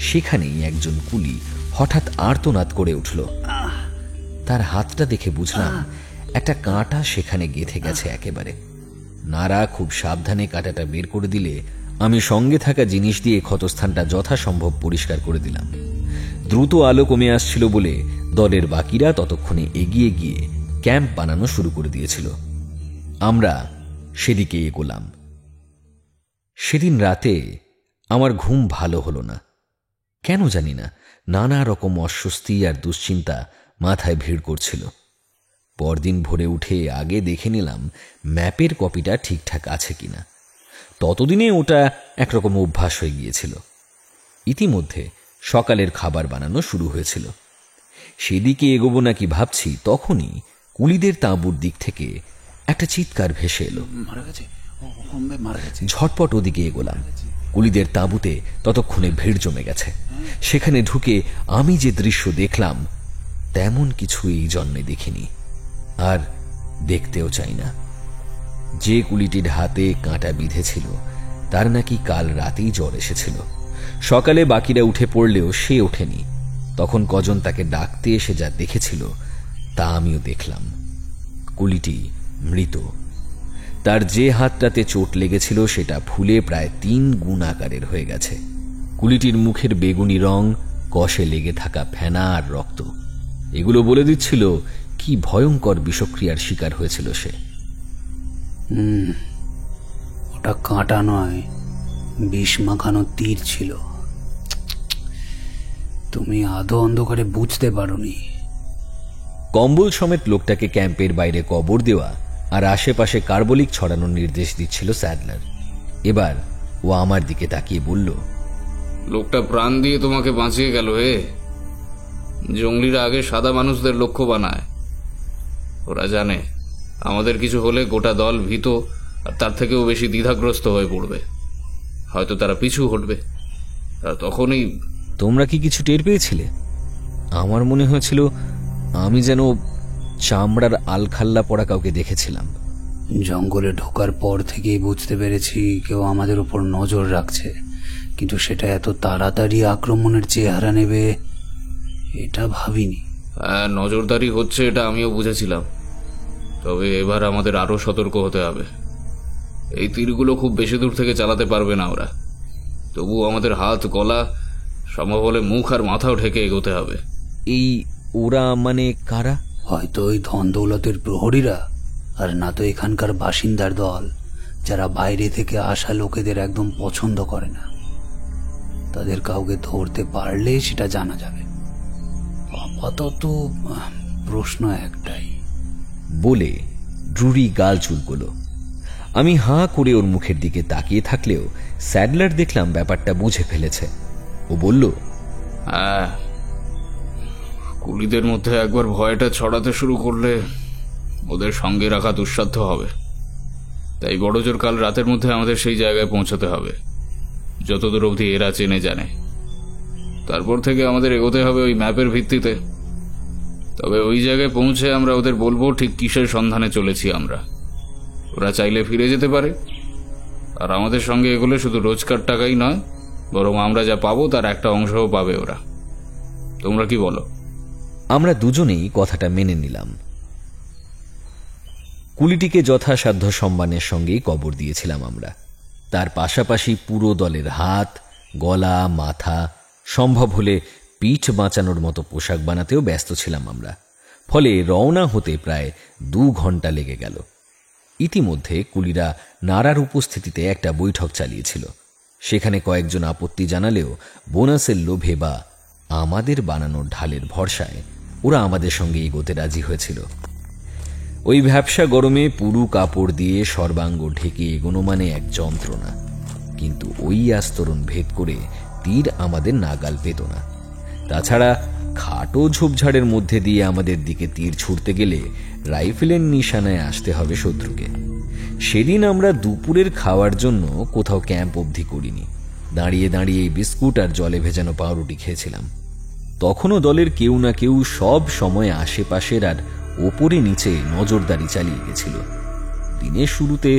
সেখানেই একজন কুলি হঠাৎ আর্তনাদ করে উঠল। তার হাতটা দেখে বুঝলাম একটা কাঁটা সেখানে গেঁথে গেছে একেবারে। নারা খুব সাবধানে কাঁটাটা বের করে দিলে আমি সঙ্গে থাকা জিনিস দিয়ে ক্ষতস্থানটা যথাসম্ভব পরিষ্কার করে দিলাম। দ্রুত আলো কমে আসছিল বলে দলের বাকিরা ততক্ষণে এগিয়ে গিয়ে ক্যাম্প বানানো শুরু করে দিয়েছিল। আমরা সেদিকে এগোলাম। সেদিন রাতে আমার ঘুম ভালো হলো না, কেন জানি না। নানা রকম অস্বস্তি আর দুশ্চিন্তা মাথায় ভিড় করছিল। পরদিন ভোরে উঠে আগে দেখে নিলাম ম্যাপের কপিটা ঠিকঠাক আছে কিনা। ততদিনে ওটা একরকম অভ্যাস হয়ে গিয়েছিল। ইতিমধ্যে সকালের খাবার বানানো শুরু হয়েছিল। সেদিকে এগোবো নাকি ভাবছি, তখনই কুলিদের তাঁবুর দিক থেকে একটা চিৎকার ভেসে এলো। ঝটপট ওদিকে এগোলাম। কুলিদের তাঁবুতে ততক্ষণে ভিড় জমে গেছে। সেখানে ঢুকে আমি যে দৃশ্য দেখলাম তেমন কিছু এই জন্মে দেখিনি, আর দেখতেও চাই না। যে কুলিটির হাতে কাঁটা বিঁধেছিল তার নাকি কাল রাতেই জ্বর এসেছিল। সকালে বাকিরা উঠে পড়লেও সে ওঠেনি। তখন কজন তাকে ডাকতে এসে যা দেখেছিল তা আমিও দেখলাম। কুলিটি মৃত। তার যে হাতটাতে চোট লেগেছিল সেটা ফুলে প্রায় 3 গুণ আকারের হয়ে গেছে। কুলিটির মুখের বেগুনি রং, কষে লেগে থাকা ফেনা আর রক্ত, এগুলো বলে দিচ্ছিল কি ভয়ঙ্কর বিষক্রিয়ার শিকার হয়েছিল সে। ওটা কাঁটা নয়, বিষ মাখানো তীর ছিল। তুমি আধো অন্ধকারে বুঝতে পারোনি। কম্বল সমেত লোকটাকে ক্যাম্পের বাইরে কবর দেওয়া আর আশেপাশে কার্বলিক ছড়ানোর নির্দেশ দিচ্ছিল স্যাডলার। এবার ও আমার দিকে তাকিয়ে বলল, লোকটা প্রাণ দিয়ে তোমাকে বাঁচিয়ে গেল। জঙ্গলিরা আগে সাদা মানুষদের লক্ষ্য বানায়। ওরা জানে আমাদের কিছু হলে গোটা দল ভীত আর তার থেকেও বেশি দ্বিধাগ্রস্ত হয়ে পড়বে। হয়তো তারা পিছু হটবে। আর তখনই তোমরা কি কিছু টের পেয়েছিলে? আমার মনে হয়েছিল আমি যেন চামড়ার আলখাল্লা পড়া কাউকে দেখেছিলাম। জঙ্গলে ঢোকার পর থেকেই বুঝতে পেরেছি কেউ আমাদের উপর নজর রাখছে, কিন্তু সেটা এত তাড়াতাড়ি আক্রমণের চেহারা নেবে এটা ভাবিনি। নজরদারি হচ্ছে এটা আমিও বুঝেছিলাম, তবে এবার আমাদের আরো সতর্ক হতে হবে। এই তীরগুলো খুব বেশি দূর থেকে চালাতে পারবে না ওরা। তবু আমাদের হাত, গলা, সম্ভব হলে মুখ আর মাথাও ঢেকে এগোতে হবে। এই ওরা মানে কারা? হয়তো ওই ধন দৌলতের প্রহরীরা, আর না তো এখানকার বাসিন্দার দল, যারা বাইরে থেকে আসা লোকেদের একদম পছন্দ করে না। তাদের কাউকে ধরতে পারলে সেটা জানা যাবে। আপাতত প্রশ্ন একটাই। বলে ড্রুরি গাল চুলকলো। আমি হাঁ করে ওর মুখের দিকে তাকিয়ে থাকলেও স্যাডলার দেখলাম ব্যাপারটা বুঝে ফেলেছে। ও বলল, কুলিদের মধ্যে একবার ভয়টা ছড়াতে শুরু করলে ওদের সঙ্গে রাখা দুঃসাধ্য হবে। তাই বড়জোর কাল রাতের মধ্যে আমাদের সেই জায়গায় পৌঁছতে হবে, যতদূর অবধি এরা চেনে জানে। তারপর থেকে আমাদের এগোতে হবে ওই ম্যাপের ভিত্তিতে। তবে ওই জায়গায় পৌঁছে আমরা ওদের বলবো ঠিক কিসের সন্ধানে চলেছি আমরা। ওরা চাইলে ফিরে যেতে পারে, আর আমাদের সঙ্গে এগুলো শুধু রোজকার টাকাই নয়, বরং আমরা যা পাবো তার একটা অংশও পাবে ওরা। তোমরা কি বলো? আমরা দুজনেই কথাটা মেনে নিলাম। কুলিটিকে যথাসাধ্য সম্মানের সঙ্গেই কবর দিয়েছিলাম আমরা। তার পাশাপাশি পুরো দলের হাত, গলা, মাথা, সম্ভব হলে পিঠ বাঁচানোর মতো পোশাক বানাতেও ব্যস্ত ছিলাম আমরা। ফলে রওনা হতে প্রায় 2 ঘন্টা লেগে গেল। ইতিমধ্যে কুলিরা নারার উপস্থিতিতে একটা বৈঠক চালিয়েছিল। সেখানে কয়েকজন আপত্তি জানালেও বোনাসের লোভে বা আমাদের বানানো ঢালের ভরসায় ওরা আমাদের সঙ্গে এগোতে রাজি হয়েছিল। ওই ভ্যাপসা গরমে পুরু কাপড় দিয়ে সর্বাঙ্গ ঢেকে এগোনো মানে এক যন্ত্রণা। কিন্তু ওই আস্তরণ ভেদ করে তীর আমাদের নাগাল পেত না। তাছাড়া খাটো ঝোপঝাড়ের মধ্যে দিয়ে আমাদের দিকে তীর ছুটতে গেলে রাইফেলের নিশানায় আসতে হবে শত্রুকে। সেদিন আমরা দুপুরের খাওয়ার জন্য কোথাও ক্যাম্প অবধি করিনি। দাঁড়িয়ে দাঁড়িয়ে বিস্কুট আর জলে ভেজানো পাউরুটি খেয়েছিলাম। তখনও দলের কেউ না কেউ সব সময় আশেপাশের আর ওপরে নিচে নজরদারি চালিয়ে গেছিল। দিনের শুরুতে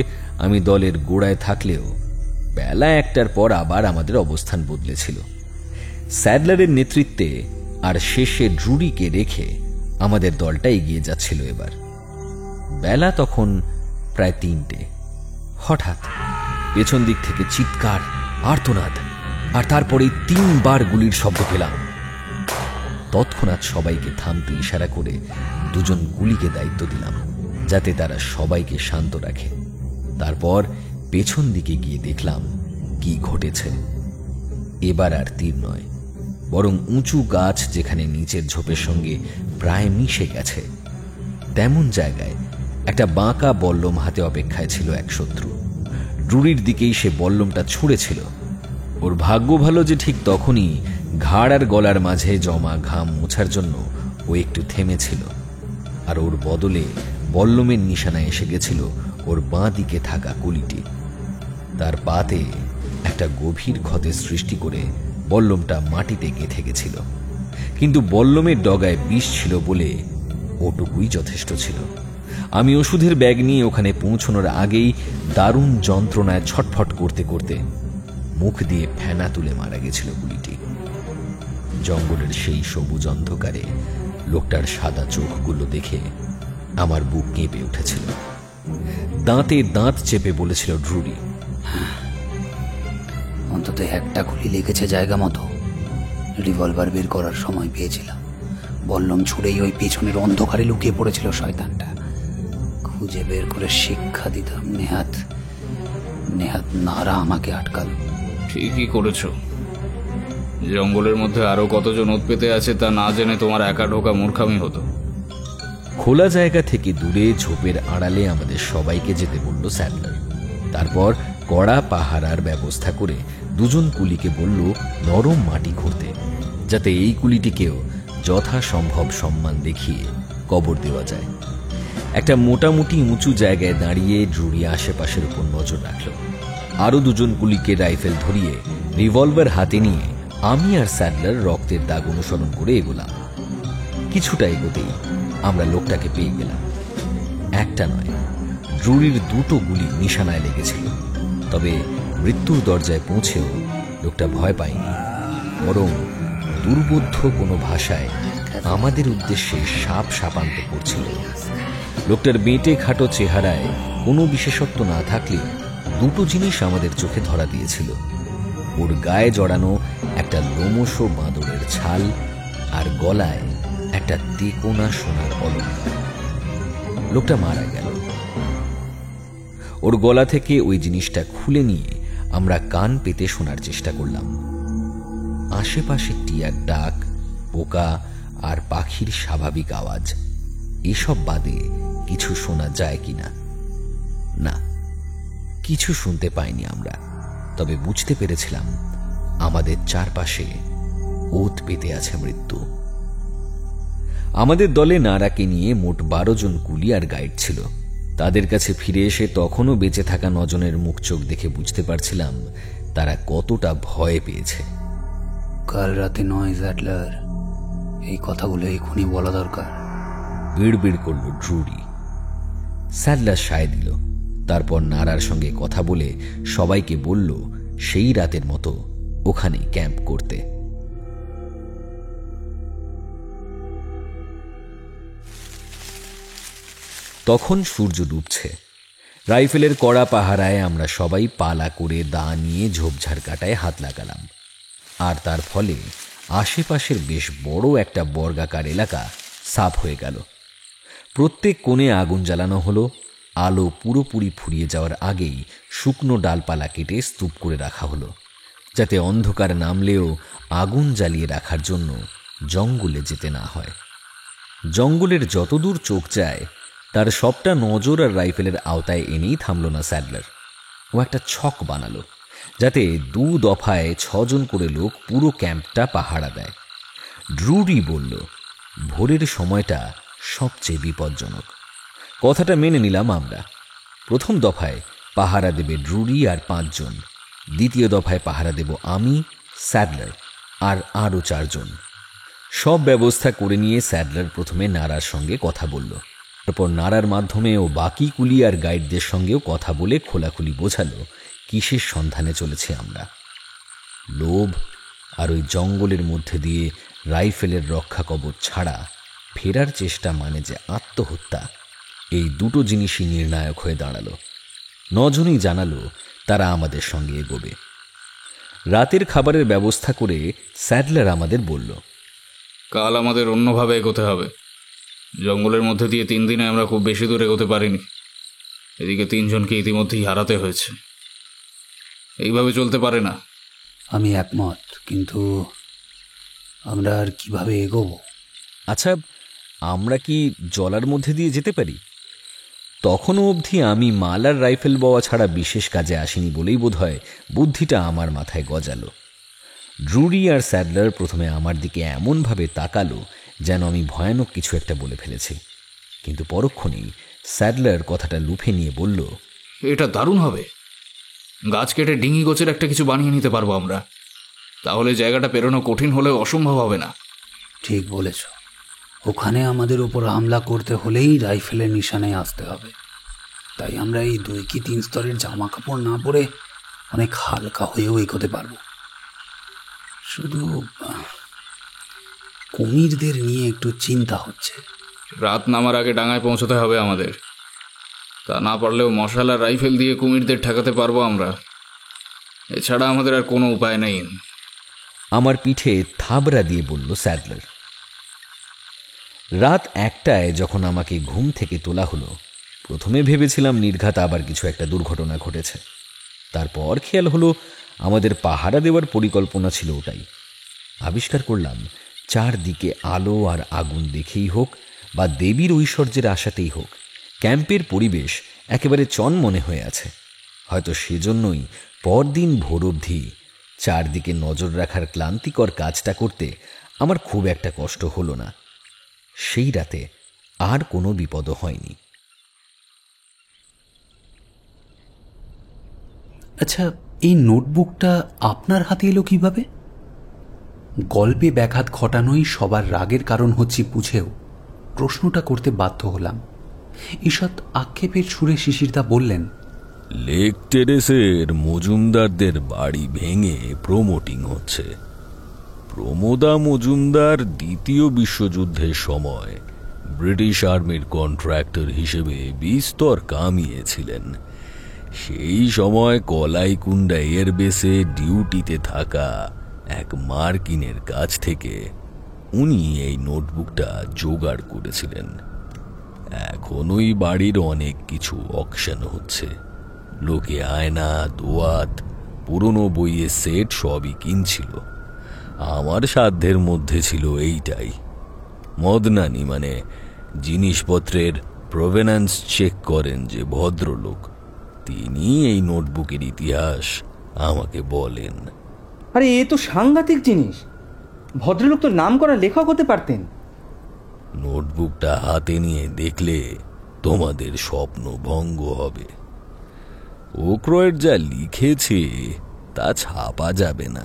আমি দলের গোড়ায় থাকলেও বেলা 1টার পর আবার আমাদের অবস্থান বদলেছিল। স্যাডলারের নেতৃত্বে আর শেষে ড্রুরিকে রেখে আমাদের দলটা এগিয়ে যাচ্ছিল। এবার বেলা তখন প্রায় 3টে। হঠাৎ পেছন দিক থেকে চিৎকার, আর্তনাদ, আর তারপরে 3 বার গুলির শব্দ পেলাম। তৎক্ষণাৎ সবাইকে থামতে ইশারা করে 2জন গুলিকে দায়িত্ব দিলাম, যাতে তারা সবাইকে শান্ত রাখে। তারপর পেছন দিকে গিয়ে দেখলাম কি ঘটেছে। এবার আর তীর নয়, বরং উঁচু গাছ যেখানে নিচের ঝোপের সঙ্গে প্রায় মিশে গেছে, তেমন জায়গায় একটা বাঁকা বল্লম হাতে অপেক্ষায় ছিল এক শত্রু। ড্রুরির দিকেই সে বল্লমটা ছুঁড়েছিল। ওর ভাগ্য ভালো যে ঠিক তখনই ঘাড় আর গলার মাঝে জমা ঘাম মোছার জন্য ও একটু থেমেছিল, আর ওর বদলে বল্লমের নিশানায় এসে গেছিল ওর বাঁ দিকে থাকা কুলিটি। তার পাতে একটা গভীর ক্ষতের সৃষ্টি করে বল্লমটা মাটিতে গেঁথে গেছিল। কিন্তু বল্লমের ডগায় বিষ ছিল বলে ওটুকুই যথেষ্ট ছিল। আমি ওষুধের ব্যাগ নিয়ে ওখানে পৌঁছানোর আগেই দারুণ যন্ত্রণায় ছটফট করতে করতে মুখ দিয়ে ফেনা তুলে মারা গেছিল গুলিটি। জঙ্গলের সেই সবুজ অন্ধকারে লোকটার সাদা চোখগুলো দেখে আমার বুক কেঁপে উঠেছিল। দাঁতে দাঁত চেপে বলেছিল ড্রুরি, অন্তত একটা গুলি লেগেছে জায়গা মতো। রিভলভার বের করার সময় পেয়েছিলাম। বল্লম ছুড়েই ওই পেছনের অন্ধকারে লুকিয়ে পড়েছিল শয়তানটা। খুঁজে বের করে শিক্ষা দিতাম। নেহাত নারা আমাকে আটকাল। ঠিকই করেছ। জঙ্গলের মধ্যে আরো কতজন ওত পেতে আছে তা না জেনে তোমার একা ঢোকা মূর্খামি হতো। খোলা জায়গা থেকে দূরে ঝোপের আড়ালে আমাদের সবাইকে যেতে বলল স্যাডলার। তারপর কড়া পাহারার ব্যবস্থা করে 2জন কুলিকে বলল নরম মাটি খুঁড়তে, যাতে এই কুলিটিকেও যথাসম্ভব সম্মান দেখিয়ে কবর দেওয়া যায়। একটা মোটামুটি উঁচু জায়গায় দাঁড়িয়ে ড্রুরি আশেপাশের উপর নজর রাখল। আরো 2জন কুলিকে রাইফেল ধরিয়ে রিভলভার হাতে নিয়ে আমি আর স্যাডলার রক্তের দাগ অনুসরণ করে এগোলাম। কিছুটা এগোতেই আমরা লোকটাকে পেয়ে গেলাম। একটা নয়, ড্রুরির 2টো গুলি নিশানায় লেগেছিল। তবে মৃত্যুর দরজায় পৌঁছেও লোকটা ভয় পায়নি, বরং দুর্বোধ্য কোনো ভাষায় আমাদের উদ্দেশ্যে সাপ সাপান্ত করছিল। লোকটার বেঁটে খাটো চেহারায় কোনো বিশেষত্ব না থাকলে 2টো জিনিস আমাদের চোখে ধরা দিয়েছিল। ওর গায়ে জড়ানো একটা লোমশ বাঁদরের ছাল আর গলায় একটা তেকোনা সোনার অলঙ্কার। লোকটা মারা গেল। ওর গলা থেকে ওই জিনিসটা খুলে নিয়ে আমরা কান পেতে শোনার চেষ্টা করলাম। আশেপাশে টিয়ার ডাক, পোকা আর পাখির স্বাভাবিক আওয়াজ, এসব বাদে কিছু শোনা যায় কিনা। না, কিছু শুনতে পাইনি আমরা। তবে বুঝতে পেরেছিলাম আমাদের চারপাশে ওত পেতে আছে মৃত্যু। আমাদের দলে নারাকে নিয়ে মোট 12 জন কুলি আর গাইড ছিল। তাদের কাছে ফিরে এসে তখনও বেঁচে থাকা নজনের মুখ চোখ দেখে বুঝতে পারছিলাম তারা কতটা ভয় পেয়েছে। কাল রাতে নয় স্যাডলার, এই কথাগুলো এখনই বলা দরকার, বিড়বিড় করল ড্রুরি। স্যাডলার সায় দিল, তারপর নারার সঙ্গে কথা বলে সবাইকে বলল সেই রাতের মতো ওখানেই ক্যাম্প করতে। তখন সূর্য ডুবছে। রাইফেলের কড়া পাহারায় আমরা সবাই পালা করে দা নিয়ে ঝোপঝাড় কাটায় হাত লাগালাম, আর তার ফলে আশেপাশের বেশ বড় একটা বর্গাকার এলাকা সাফ হয়ে গেল। প্রত্যেক কোণে আগুন জ্বালানো হলো। আলো পুরোপুরি ফুরিয়ে যাওয়ার আগেই শুকনো ডালপালা কেটে স্তূপ করে রাখা হলো, যাতে অন্ধকার নামলেও আগুন জ্বালিয়ে রাখার জন্য জঙ্গলে যেতে না হয়। জঙ্গলের যতদূর চোখ যায় তার সবটা নজর আর রাইফেলের আওতায় এনেই থামল না স্যাডলার। ও একটা ছক বানালো, যাতে 2 দফায় 6 জন করে লোক পুরো ক্যাম্পটা পাহারা দেয়। ড্রুরি বলল ভোরের সময়টা সবচেয়ে বিপজ্জনক। কথাটা মেনে নিলাম আমরা। প্রথম দফায় পাহারা দেবে ড্রুরি আর 5 জন, দ্বিতীয় দফায় পাহারা দেব আমি, স্যাডলার আর আরও 4 জন। সব ব্যবস্থা করে নিয়ে স্যাডলার প্রথমে নারার সঙ্গে কথা বলল, তারপর নারার মাধ্যমে ও বাকি কুলি আর গাইডদের সঙ্গেও কথা বলে খোলাখুলি বোঝালো কিসের সন্ধানে চলেছি আমরা। লোভ আর ওই জঙ্গলের মধ্যে দিয়ে রাইফেলের রক্ষা কবচ ছাড়া ফেরার চেষ্টা মানে যে আত্মহত্যা, এই দুটো জিনিসই নির্ণায়ক হয়ে দাঁড়ালো। 9 জনই জানালো তারা আমাদের সঙ্গে এগোবে। রাতের খাবারের ব্যবস্থা করে স্যাডলার আমাদের বলল, কাল আমাদের অন্যভাবে এগোতে হবে। জঙ্গলের মধ্যে দিয়ে 3 দিনে আমরা খুব বেশি দূর এগোতে পারিনি। এদিকে 3 জনকে ইতিমধ্যেই হারাতে হয়েছে। এইভাবে চলতে পারে না। আমি একমত, কিন্তু আমরা আর কিভাবে এগোবো? আচ্ছা, আমরা কি জলার মধ্যে দিয়ে যেতে পারি? তখনও অবধি আমি মাল আর রাইফেল বওয়া ছাড়া বিশেষ কাজে আসিনি বলেই বোধহয় বুদ্ধিটা আমার মাথায় গজালো। ড্রুরি আর স্যাডলার প্রথমে আমার দিকে এমনভাবে তাকালো যেন আমি ভয়ানক কিছু একটা বলে ফেলেছি, কিন্তু পরক্ষণেই স্যাডলার কথাটা লুফে নিয়ে বলল, এটা দারুণ হবে। গাছ কেটে ডিঙি গোছের একটা কিছু বানিয়ে নিতে পারবো আমরা। তাহলে জায়গাটা পেরোনো কঠিন হলেও অসম্ভব হবে না। ঠিক বলেছ। ওখানে আমাদের উপর হামলা করতে হলেই রাইফেলের নিশানায় আসতে হবে। তাই আমরা এই 2 কি 3 স্তরের জামা কাপড় না পরে অনেক হালকা হয়েও এগোতে পারবো। শুধু কুমিরদের নিয়ে একটু চিন্তা হচ্ছে। রাত নামার আগে ডাঙায় পৌঁছতে হবে আমাদের। তা না পারলেও মশাল আর রাইফেল দিয়ে কুমিরদের ঠেকাতে পারবো আমরা। এছাড়া আমাদের আর কোনো উপায় নেই। আমার পিঠে থাবড়া দিয়ে বলল স্যাডলার। রাত 1টায় যখন আমাকে ঘুম থেকে তোলা হলো, প্রথমে ভেবেছিলাম নির্ঘাত আবার কিছু একটা দুর্ঘটনা ঘটেছে। তারপর খেয়াল হলো আমাদের পাহারা দেওয়ার পরিকল্পনা ছিল ওটাই। আবিষ্কার করলাম চারদিকে আলো আর আগুন দেখেই হোক বা দেবীর ঐশ্বর্যের আশাতেই হোক, ক্যাম্পের পরিবেশ একেবারে চনমনে হয়ে আছে। হয়তো সেজন্যই পরদিন ভোর অবধি চারদিকে নজর রাখার ক্লান্তিকর কাজটা করতে আমার খুব একটা কষ্ট হলো না। সেই রাতে আর কোনো বিপদও হয়নি। আচ্ছা, এই নোটবুকটা আপনার হাতে এলো কিভাবে? গল্পে ব্যাঘাত ঘটানোই সবার রাগের কারণ হচ্ছে বুঝেও প্রশ্নটা করতে বাধ্য হলাম। ঈষৎ আক্ষেপের সুরে শিশিরদা বললেন, লেক টেরেসের মজুমদারদের বাড়ি ভেঙে প্রমোটিং হচ্ছে। প্রমোদা মজুমদার ২য় বিশ্বযুদ্ধের সময় ব্রিটিশ আর্মির কন্ট্রাক্টর হিসেবে বিস্তর কামিয়েছিলেন। সেই সময় কলাইকুণ্ডা এয়ারবেসে ডিউটিতে থাকা এক মার্কিনের কাছ থেকে উনি এই নোটবুকটা জোগাড় করেছিলেন। এখন ওই বাড়ির অনেক কিছু অকশন হচ্ছে। লোকে আয়না, দোয়াত, পুরনো বইয়ের সেট সবই কিনছিল। আমার সাধ্যের মধ্যে ছিল এইটাই। মদনানি মানে জিনিসপত্রের প্রভেনান্স চেক করেন যে ভদ্রলোক, তিনি এই নোটবুকের ইতিহাস আমাকে বলেন। আরে এ তো সাংঘাতিক জিনিস। ভদ্রলোক তো নাম করা লেখক হতে পারতেন। নোটবুকটা হাতে নিয়ে দেখলে তোমাদের স্বপ্ন ভঙ্গ হবে। ওক্রয়ের যা লিখেছে তা ছাপা যাবে না,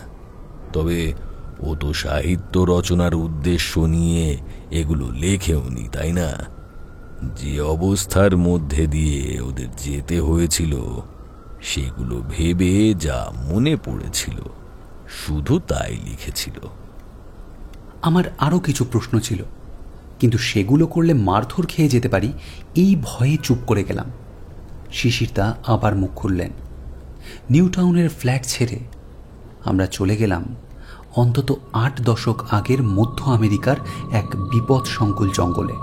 তবে ও তো সাহিত্য রচনার উদ্দেশ্য নিয়ে এগুলো লেখেওনি, তাই না? যে অবস্থার মধ্যে দিয়ে ওদের যেতে হয়েছিল সেগুলো ভেবে যা মনে পড়েছিল শুধু তাই লিখেছিল। আমার আরও কিছু প্রশ্ন ছিল, কিন্তু সেগুলো করলে মারধর খেয়ে যেতে পারি এই ভয়ে চুপ করে গেলাম। শিশিরদা আবার মুখ খুললেন। নিউ টাউনের ফ্ল্যাট ছেড়ে আমরা চলে গেলাম অন্তত 8 দশক আগের মধ্য আমেরিকার এক বিপদ সংকুল জঙ্গলে।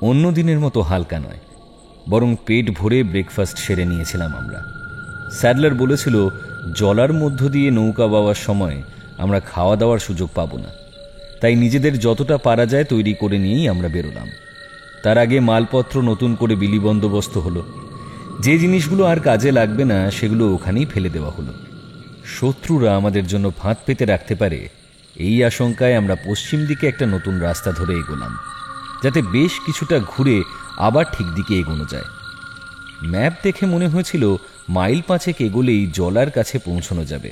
অন্য দিনের মতো হালকা নয়, বরং পেট ভরে ব্রেকফাস্ট সেরে নিয়েছিলাম আমরা। স্যাডলার বলেছিল জলার মধ্য দিয়ে নৌকা বাওয়ার সময় আমরা খাওয়া দাওয়ার সুযোগ পাব না, তাই নিজেদের যতটা পারা যায় তৈরি করে নিয়েই আমরা বেরোলাম। তার আগে মালপত্র নতুন করে বিলি বন্দোবস্ত হলো। যে জিনিসগুলো আর কাজে লাগবে না সেগুলো ওখানেই ফেলে দেওয়া হলো। শত্রুরা আমাদের জন্য ফাঁদ পেতে রাখতে পারে এই আশঙ্কায় আমরা পশ্চিম দিকে একটা নতুন রাস্তা ধরে এগোলাম, যাতে বেশ কিছুটা ঘুরে আবার ঠিক দিকে এগোনো যায়। ম্যাপ দেখে মনে হয়েছিল মাইল 5 এগোলেই জলার কাছে পৌঁছানো যাবে।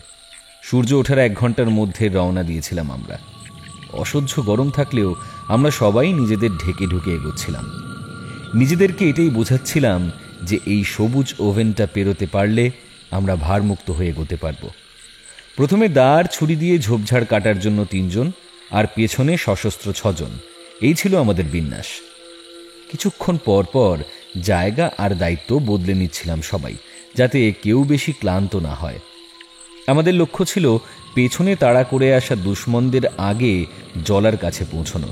সূর্য ওঠার 1 ঘন্টার মধ্যে রওনা দিয়েছিলাম আমরা। অসহ্য গরম থাকলেও আমরা সবাই নিজেদের ঢেকে ঢুকে এগোচ্ছিলাম। নিজেদেরকে এটাই বোঝাচ্ছিলাম যে এই সবুজ ওভেনটা পেরোতে পারলে আমরা ভারমুক্ত হয়ে এগোতে পারব। প্রথমে দাঁড় ছুরি দিয়ে ঝোপঝাড় কাটার জন্য 3 জন, আর পেছনে সশস্ত্র 6 জন। এই ছিল আমাদের বিন্যাস। কিছুক্ষণ পর পর জায়গা আর দায়িত্ব বদলে নিচ্ছিলাম সবাই, যাতে কেউ বেশি ক্লান্ত না হয়। আমাদের লক্ষ্য ছিল পেছনে তাড়া করে আসা দুশমনদের আগে জলার কাছে পৌঁছানো।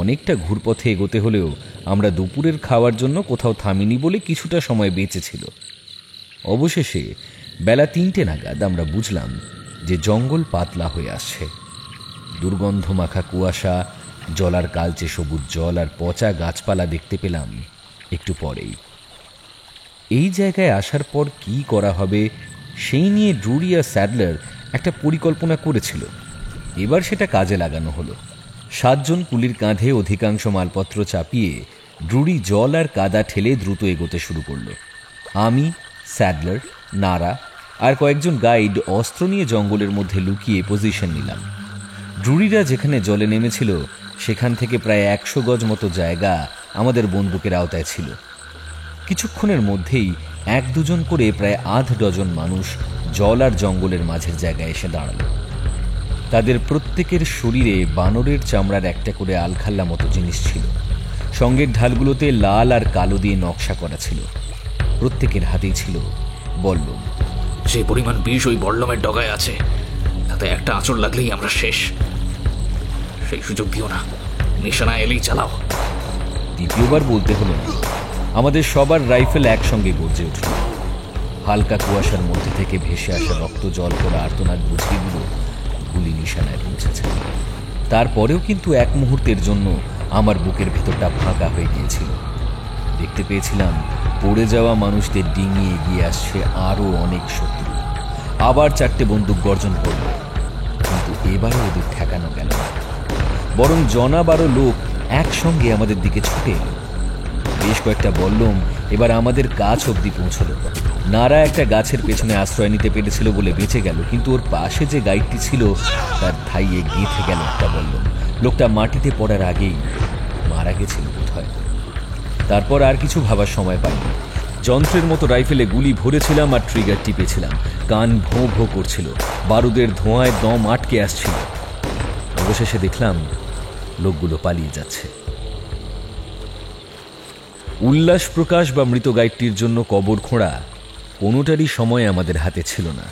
অনেকটা ঘুরপথে এগোতে হলেও আমরা দুপুরের খাওয়ার জন্য কোথাও থামিনি বলে কিছুটা সময় বেঁচেছিল। অবশেষে বেলা 3টে নাগাদ আমরা বুঝলাম যে জঙ্গল পাতলা হয়ে আসছে। দুর্গন্ধ মাখা কুয়াশা, জলার কালচে সবুজ জল আর পচা গাছপালা দেখতে পেলাম একটু পরেই। এই জায়গায় আসার পর কি করা হবে সেই নিয়ে ড্রুরি আর স্যাডলার একটা পরিকল্পনা করেছিল। এবার সেটা কাজে লাগানো হলো। 7 জন কুলির কাঁধে অধিকাংশ মালপত্র চাপিয়ে ড্রুরি জল আর কাদা ঠেলে দ্রুত এগোতে শুরু করল। আমি, স্যাডলার, নারা আর কয়েকজন গাইড অস্ত্র নিয়ে জঙ্গলের মধ্যে লুকিয়ে পজিশন নিলাম। ড্রুরিরা যেখানে জলে নেমেছিল সেখান থেকে প্রায় 100 গজ মতো জায়গা আমাদের বন্দুকের আওতায় ছিল। কিছুক্ষণের মধ্যেই 1-2 জন করে প্রায় 8 ডজন মানুষ জল আর জঙ্গলের মাঝের জায়গায় এসে দাঁড়ালো। তাদের প্রত্যেকের শরীরে বানরের চামড়ার একটা করে আলখাল্লা মতো জিনিস ছিল। সঙ্গের ঢালগুলোতে লাল আর কালো দিয়ে নকশা করা ছিল। প্রত্যেকের হাতেই ছিল বল্লম। যে পরিমাণ বিষ ওই বল্লমের ডগায় আছে, তাতে একটা আঁচড় লাগলেই আমরা শেষ। সেই সুযোগ দিও না, নিশানা এলেই চালাও। দ্বিতীয়বার বলতে হলো না। আমাদের সবার রাইফেল একসঙ্গে গর্জে উঠল। হালকা কুয়াশার মধ্যে থেকে ভেসে আসা রক্ত জল করা আর্তনাদ বুঝিয়ে দিল গুলি নিশানায় পৌঁছেছে। তারপরেও কিন্তু এক মুহূর্তের জন্য আমার বুকের ভেতরটা ফাঁকা হয়ে গিয়েছিল। দেখতে পেয়েছিলাম পড়ে যাওয়া মানুষদের ডিঙিয়ে এগিয়ে আসছে আরও অনেক শত্রু। আবার 4টে বন্দুক গর্জন করল, কিন্তু এবারও ওদের ঠেকানো গেল না। বরং 12 লোক একসঙ্গে আমাদের দিকে ছুটে এলো। বেশ কয়েকটা বল্লম এবার আমাদের কাছ অব্দি পৌঁছল। নারা একটা গাছের পেছনে আশ্রয় নিতে পেরেছিল বলে বেঁচে গেল, কিন্তু ওর পাশে যে গাইডটি ছিল তার থাইয়ে গেঁথে গেল একটা বল্লম। লোকটা মাটিতে পড়ার আগেই মারা গেছিল বোধহয়। তারপর আর কিছু ভাবার সময় পাইনি। যন্ত্রের মতো রাইফেলে গুলি ভরেছিলাম আর ট্রিগার টিপেছিলাম। কান ভোঁ ভোঁ করছিল, বারুদের ধোঁয়ায় দম আটকে আসছিল। অবশেষে দেখলাম লোকগুলো পালিয়ে যাচ্ছে। উল্লাস প্রকাশ বা মৃত গাইডটির জন্য কবর খোঁড়া কোনোটারই সময় আমাদের হাতে ছিল না।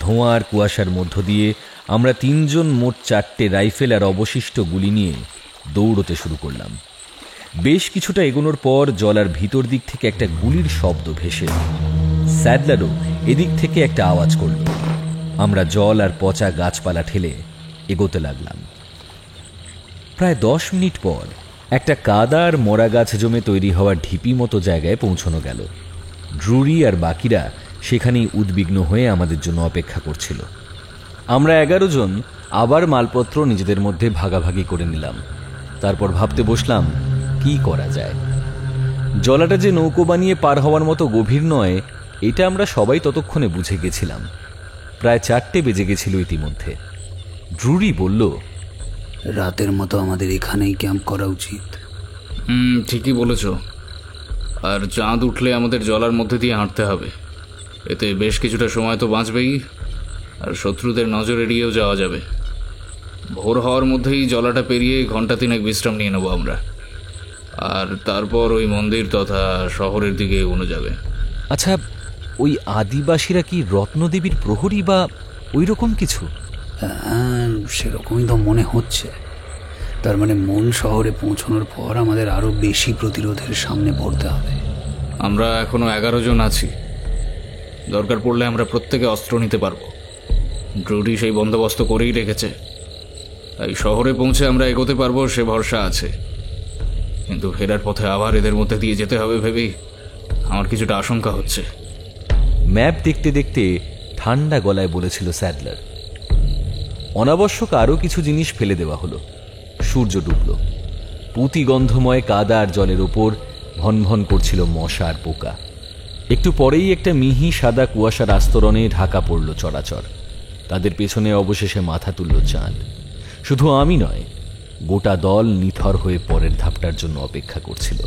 ধোঁয়া আর কুয়াশার মধ্য দিয়ে আমরা 3 জন মোট 4টে রাইফেল আর অবশিষ্ট গুলি নিয়ে দৌড়তে শুরু করলাম। বেশ কিছুটা এগোনোর পর জলার ভিতর দিক থেকে একটা গুলির শব্দ ভেসে এল। স্যাডলারও এদিক থেকে একটা আওয়াজ করল। আমরা জল আর পচা গাছপালা ঠেলে এগোতে লাগলাম। প্রায় 10 মিনিট পর একটা কাদা আর মরা গাছ জমে তৈরি হওয়া ঢিপি মতো জায়গায় পৌঁছানো গেল। ড্রুরি আর বাকিরা সেখানেই উদ্বিগ্ন হয়ে আমাদের জন্য অপেক্ষা করছিল। আমরা 11 জন আবার মালপত্র নিজেদের মধ্যে ভাগাভাগি করে নিলাম। তারপর ভাবতে বসলাম কি করা যায়। জলাটা যে নৌকো বানিয়ে পার হওয়ার মতো গভীর নয়, এটা আমরা সবাই ততক্ষণে বুঝে গেছিলাম। প্রায় 4টে বেজে গেছিল ইতিমধ্যে। ড্রুরি বলল, রাতের মতো আমাদের এখানেই ক্যাম্প করা উচিত। ঠিকই বলেছ। আর চাঁদ উঠলে আমাদের জলার মধ্যে দিয়ে হাঁটতে হবে। এতে বেশ কিছুটা সময় তো বাঁচবেই, আর শত্রুদের নজর এড়িয়েও যাওয়া যাবে। ভোর হওয়ার মধ্যেই জলাটা পেরিয়ে ঘন্টা 3 বিশ্রাম নিয়ে নেব আমরা, আর তারপর ওই মন্দির তথা শহরের দিকে এগোনো যাবে। আচ্ছা, ওই আদিবাসীরা কি রত্নদেবীর প্রহরী বা ওই রকম কিছু? হ্যাঁ, সেরকমই তো মনে হচ্ছে। তার মানে মূল শহরে পৌঁছানোর পর আমাদের আরো বেশি প্রতিরোধের সামনে পড়তে হবে। আমরা এখনো 11 জন আছি। দরকার পড়লে আমরা প্রত্যেকে অস্ত্র নিতে পারবো। ড্রুরি সেই বন্দোবস্ত করেই রেখেছে, তাই শহরে পৌঁছে আমরা এগোতে পারবো সে ভরসা আছে। কিন্তু ফেরার পথে আবার এদের মধ্যে দিয়ে যেতে হবে ভেবেই আমার কিছুটা আশঙ্কা হচ্ছে। ম্যাপ দেখতে দেখতে ঠান্ডা গলায় বলেছিল স্যাডলার। অনাবশ্যক আরও কিছু জিনিস ফেলে দেওয়া হলো। সূর্য ডুবল। পুঁতিগন্ধময় কাদা আর জলের ওপর ভনভন করছিল মশা আর পোকা। একটু পরেই একটা মিহি সাদা কুয়াশার আস্তরণে ঢাকা পড়ল চরাচর। তাদের পেছনে অবশেষে মাথা তুলল চাঁদ। শুধু আমি নয়, গোটা দল নিথর হয়ে পরের ধাপটার জন্য অপেক্ষা করছিল।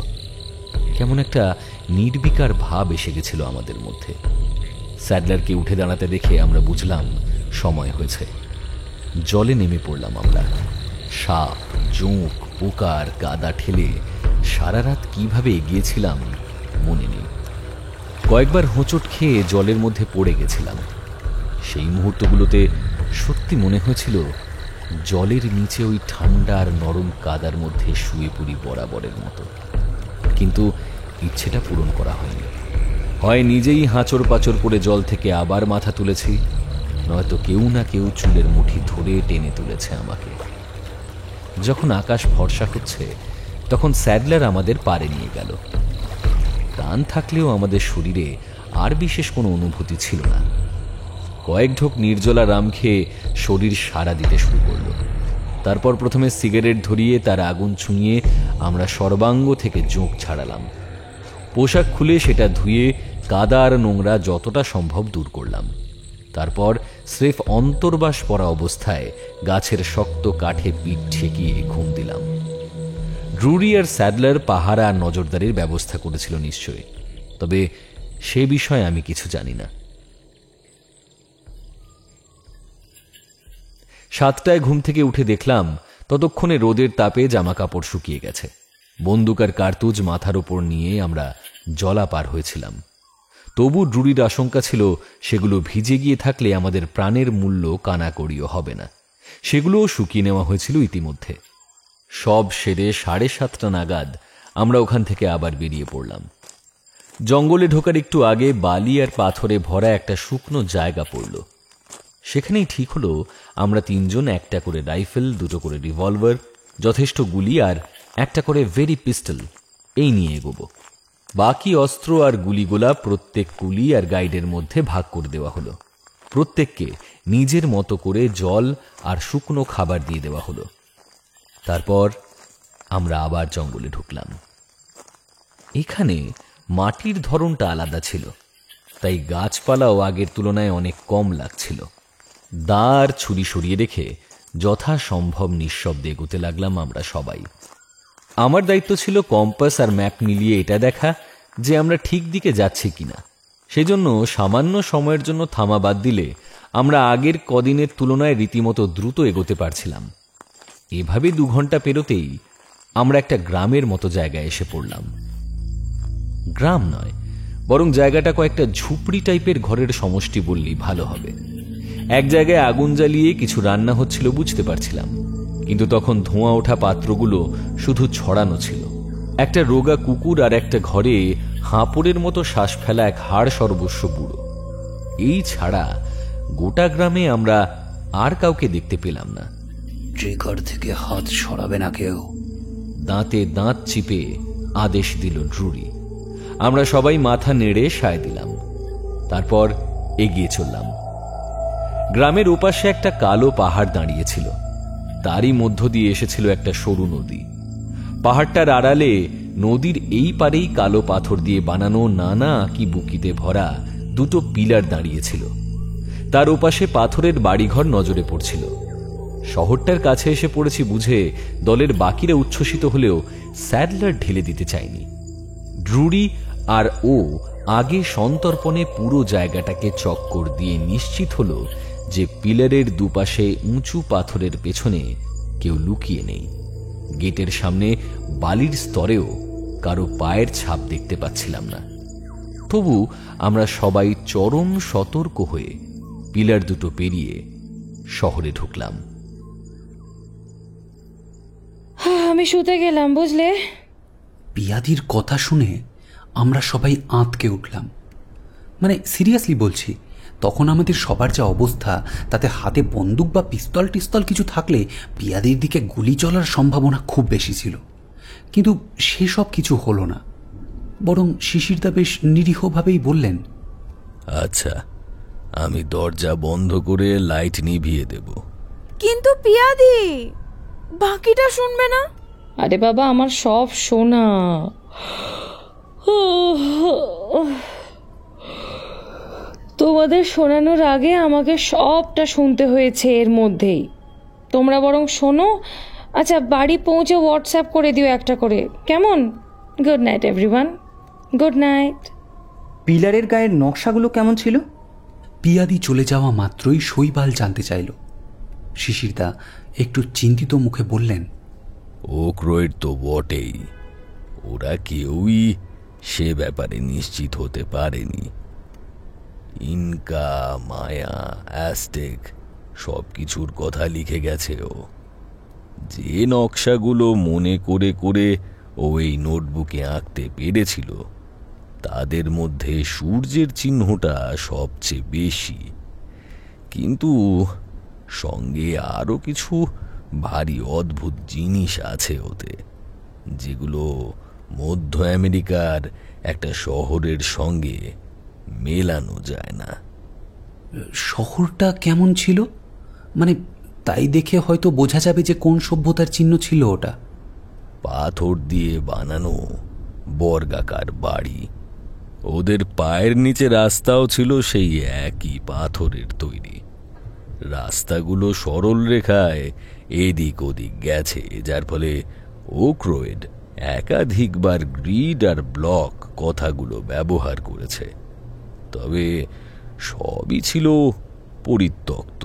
কেমন একটা নির্বিকার ভাব এসে গেছিল আমাদের মধ্যে। স্যাডলারকে উঠে দাঁড়াতে দেখে আমরা বুঝলাম সময় হয়েছে। জলে নেমে পড়লাম আমরা। সাপ, জোঁক, পোকা আর কাদা ঠেলে সারা রাত কিভাবে এগিয়েছিলাম মনে নেই। কয়েকবার হোঁচট খেয়ে জলের মধ্যে পড়ে গেছিলাম। সেই মুহূর্তগুলোতে সত্যি মনে হয়েছিল জলের নিচে ওই ঠান্ডা আর নরম কাদার মধ্যে শুয়ে পড়ি বরাবরের মতো। কিন্তু ইচ্ছেটা পূরণ করা হয়নি। হয় নিজেই হাঁচড় পাচড় করে জল থেকে আবার মাথা তুলেছি, নয়তো কেউ না কেউ চুলের মুঠি ধরে টেনে তুলেছে আমাকে। যখন আকাশ ফর্সা হচ্ছে তখন স্যাডলার আমাদের পাড়ে নিয়ে গেল। প্রাণ থাকলেও আমাদের শরীরে আর বিশেষ কোনো অনুভূতি ছিল না। কয়েক ঢোক নির্জলা রাম খেয়ে শরীর সাড়া দিতে শুরু করল। তারপর প্রথমে সিগারেট ধরিয়ে তার আগুন ছুঁয়ে আমরা সর্বাঙ্গ থেকে জোঁক ছাড়ালাম। পোশাক খুলে সেটা ধুয়ে কাদা আর নোংরা যতটা সম্ভব দূর করলাম। তারপর স্রেফ অন্তর্বাস পরা অবস্থায় গাছের শক্ত কাঠে পিঠ ঠেকিয়ে ঘুম দিলাম। ড্রুরি আর স্যাডলার পাহারা আর নজরদারির ব্যবস্থা করেছিল নিশ্চয়ই, তবে সে বিষয়ে আমি কিছু জানি না। 7টায় ঘুম থেকে উঠে দেখলাম ততক্ষণে রোদের তাপে জামা কাপড় শুকিয়ে গেছে। বন্দুক আর কার্তুজ মাথার ওপর নিয়ে আমরা জলা পার হয়েছিলাম। তবু ড্রুরির আশঙ্কা ছিল সেগুলো ভিজে গিয়ে থাকলে আমাদের প্রাণের মূল্য কানাকড়িও হবে না। সেগুলোও শুকিয়ে নেওয়া হয়েছিল ইতিমধ্যে। সব সেরে 7:30 নাগাদ আমরা ওখান থেকে আবার বেরিয়ে পড়লাম। জঙ্গলে ঢোকার একটু আগে বালি আর পাথরে ভরা একটা শুকনো জায়গা পড়ল। সেখানেই ঠিক হলো আমরা 3 জন একটা করে রাইফেল, 2টো করে রিভলভার, যথেষ্ট গুলি আর একটা করে ভেরি পিস্টল এই নিয়ে এগোবো। বাকি অস্ত্র আর গুলিগোলা প্রত্যেক কুলি আর গাইডের মধ্যে ভাগ করে দেওয়া হলো। প্রত্যেককে নিজের মতো করে জল আর শুকনো খাবার দিয়ে দেওয়া হলো। তারপর আমরা আবার জঙ্গলে ঢুকলাম। এখানে মাটির ধরনটা আলাদা ছিল, তাই গাছপালাও আগের তুলনায় অনেক কম লাগছিল। দা আর ছুরি সরিয়ে রেখে যথাসম্ভব নিঃশব্দে এগোতে লাগলাম আমরা সবাই। আমার দায়িত্ব ছিল কম্পাস আর ম্যাপ মিলিয়ে এটা দেখা যে আমরা ঠিক দিকে যাচ্ছি কিনা। সেজন্য সামান্য সময়ের জন্য থামা বাদ দিলে আমরা আগের কদিনের তুলনায় রীতিমতো দ্রুত এগোতে পারছিলাম। এভাবে 2 ঘন্টা পেরোতেই আমরা একটা গ্রামের মতো জায়গায় এসে পড়লাম। গ্রাম নয়, বরং জায়গাটা কয়েকটা ঝুপড়ি টাইপের ঘরের সমষ্টি বললেই ভালো হবে। এক জায়গায় আগুন জ্বালিয়ে কিছু রান্না হচ্ছিল বুঝতে পারছিলাম, কিন্তু তখন ধোঁয়া ওঠা পাত্রগুলো শুধু ছড়ানো ছিল। একটা রোগা কুকুর আর একটা ঘরে হাঁপড়ের মতো শ্বাস ফেলা এক হাড় সর্বস্ব বুড়ো। এই ছাড়া গোটা গ্রামে আমরা আর কাউকে দেখতে পেলাম না। ট্রিগার থেকে হাত সরাবে না কেউ, দাঁতে দাঁত চিপে আদেশ দিল ড্রুরি। আমরা সবাই মাথা নেড়ে সায় দিলাম। তারপর এগিয়ে চললাম। গ্রামের ওপাশে একটা কালো পাহাড় দাঁড়িয়েছিল। তারই মধ্য দিয়ে এসেছিল একটা সরু নদী। পাহাড়টার আড়ালে নদীর এই পারেই কালো পাথর দিয়ে বানানো নানা আঁকি বুকিতে ভরা দুটো পিলার দাঁড়িয়েছিল। তার ওপাশে পাথরের বাড়িঘর নজরে পড়ছিল। শহরটার কাছে এসে পড়েছি বুঝে দলের বাকিরা উচ্ছ্বসিত হলেও স্যাডলার ঢেলে দিতে চায়নি। ড্রুরি আর ও আগে সন্তর্পণে পুরো জায়গাটাকে চক্কর দিয়ে নিশ্চিত হলো যে পিলারের দুপাশে উঁচু পাথরের পেছনে কেউ লুকিয়ে নেই। গেটের সামনে বালির স্তরেও কারো পায়ের ছাপ দেখতে পাচ্ছিলাম না। তবু আমরা সবাই চরম সতর্ক হয়ে পিলার দুটো পেরিয়ে শহরে ঢুকলাম। আমি শুতে গেলাম, বুঝলে? পিয়াদির কথা শুনে আমরা সবাই আঁতকে উঠলাম। মানে সিরিয়াসলি বলছি, তখন আমাদের সবার যা অবস্থা, তাতে হাতে বন্দুক বা পিস্তল টিস্তল কিছু থাকলে পিয়াদির দিকে গুলি চলার সম্ভাবনা খুব বেশি ছিল। কিন্তু সেসব কিছু হলো না। বরং শিশিরদা বেশ নিরীহভাবেই বললেন, আচ্ছা, আমি দরজা বন্ধ করে লাইট নিভিয়ে দেব। কিন্তু পিয়াদি, বাকিটা শুনবে না? আরে বাবা, আমার সব শোনা। তোমাদের শোনানোর আগে আমাকে সবটা শুনতে হয়েছে এর মধ্যেই। তোমরা বরং শোনো। আচ্ছা, বাড়ি পৌঁছে হোয়াটসঅ্যাপ করে দিও একটা করে, কেমন? Good night everyone, good night. পিলারের গায়ের নকশাগুলো কেমন ছিল? পিয়াদি চলে যাওয়া মাত্রই শৈবাল জানতে চাইল। শিশিরদা একটু চিন্তিত মুখে বললেন, ওক্রয়েড তো বটেই, ওরা কেউই সে ব্যাপারে নিশ্চিত হতে পারেনি। ইনকা, মায়া, অ্যাজটেক সবকিছুর কথা লিখে গেছে ও। যে নকশাগুলো মনে করে করে ও এই নোটবুকে আঁকতে পেরেছিল, তাদের মধ্যে সূর্যের চিহ্নটা সবচেয়ে বেশি। কিন্তু সঙ্গে আরো কিছু ভারী অদ্ভুত জিনিস আছে ওতে, যেগুলো মধ্য আমেরিকার একটা শহরের সঙ্গে মেলানো যায় না। শহরটা কেমন ছিল? মানে তাই দেখে হয়তো বোঝা যাবে যে কোন সভ্যতার চিহ্ন ছিল ওটা। পাথর দিয়ে বানানো বর্গাকার বাড়ি। ওদের পায়ের নিচে রাস্তাও ছিল সেই একই পাথরের তৈরি। রাস্তাগুলো সরল রেখায় এদিক ওদিক গেছে, যার ফলে ওক্রয়েড একাধিকবার গ্রিড আর ব্লক কথাগুলো ব্যবহার করেছে। তবে সবই ছিল পরিত্যক্ত।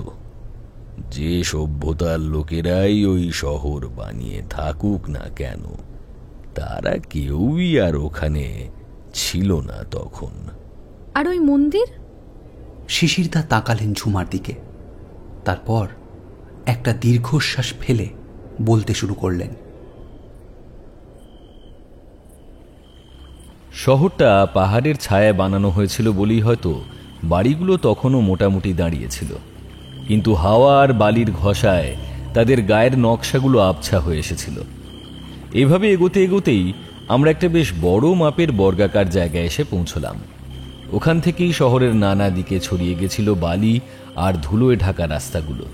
যে সভ্যতার লোকেরাই ওই শহর বানিয়ে থাকুক না কেন, তারা কেউই আর ওখানে ছিল না তখন। আর ওই মন্দির? শিশিরদা তাকালেন ঝুমার দিকে। তারপর একটা দীর্ঘশ্বাস ফেলে বলতে শুরু করলেন, শহরটা পাহাড়ের ছায়ায় বানানো হয়েছিল বলেই হয়তো বাড়িগুলো তখনও মোটামুটি দাঁড়িয়েছিল, কিন্তু হাওয়া আর বালির ঘষায় তাদের গায়ের নকশাগুলো আবছা হয়ে এসেছিল। এভাবে এগোতে এগোতেই আমরা একটা বেশ বড় মাপের বর্গাকার জায়গায় এসে পৌঁছলাম। ওখান থেকেই শহরের নানা দিকে ছড়িয়ে গেছিল বালি আর ধুলোয় ঢাকা রাস্তাগুলো।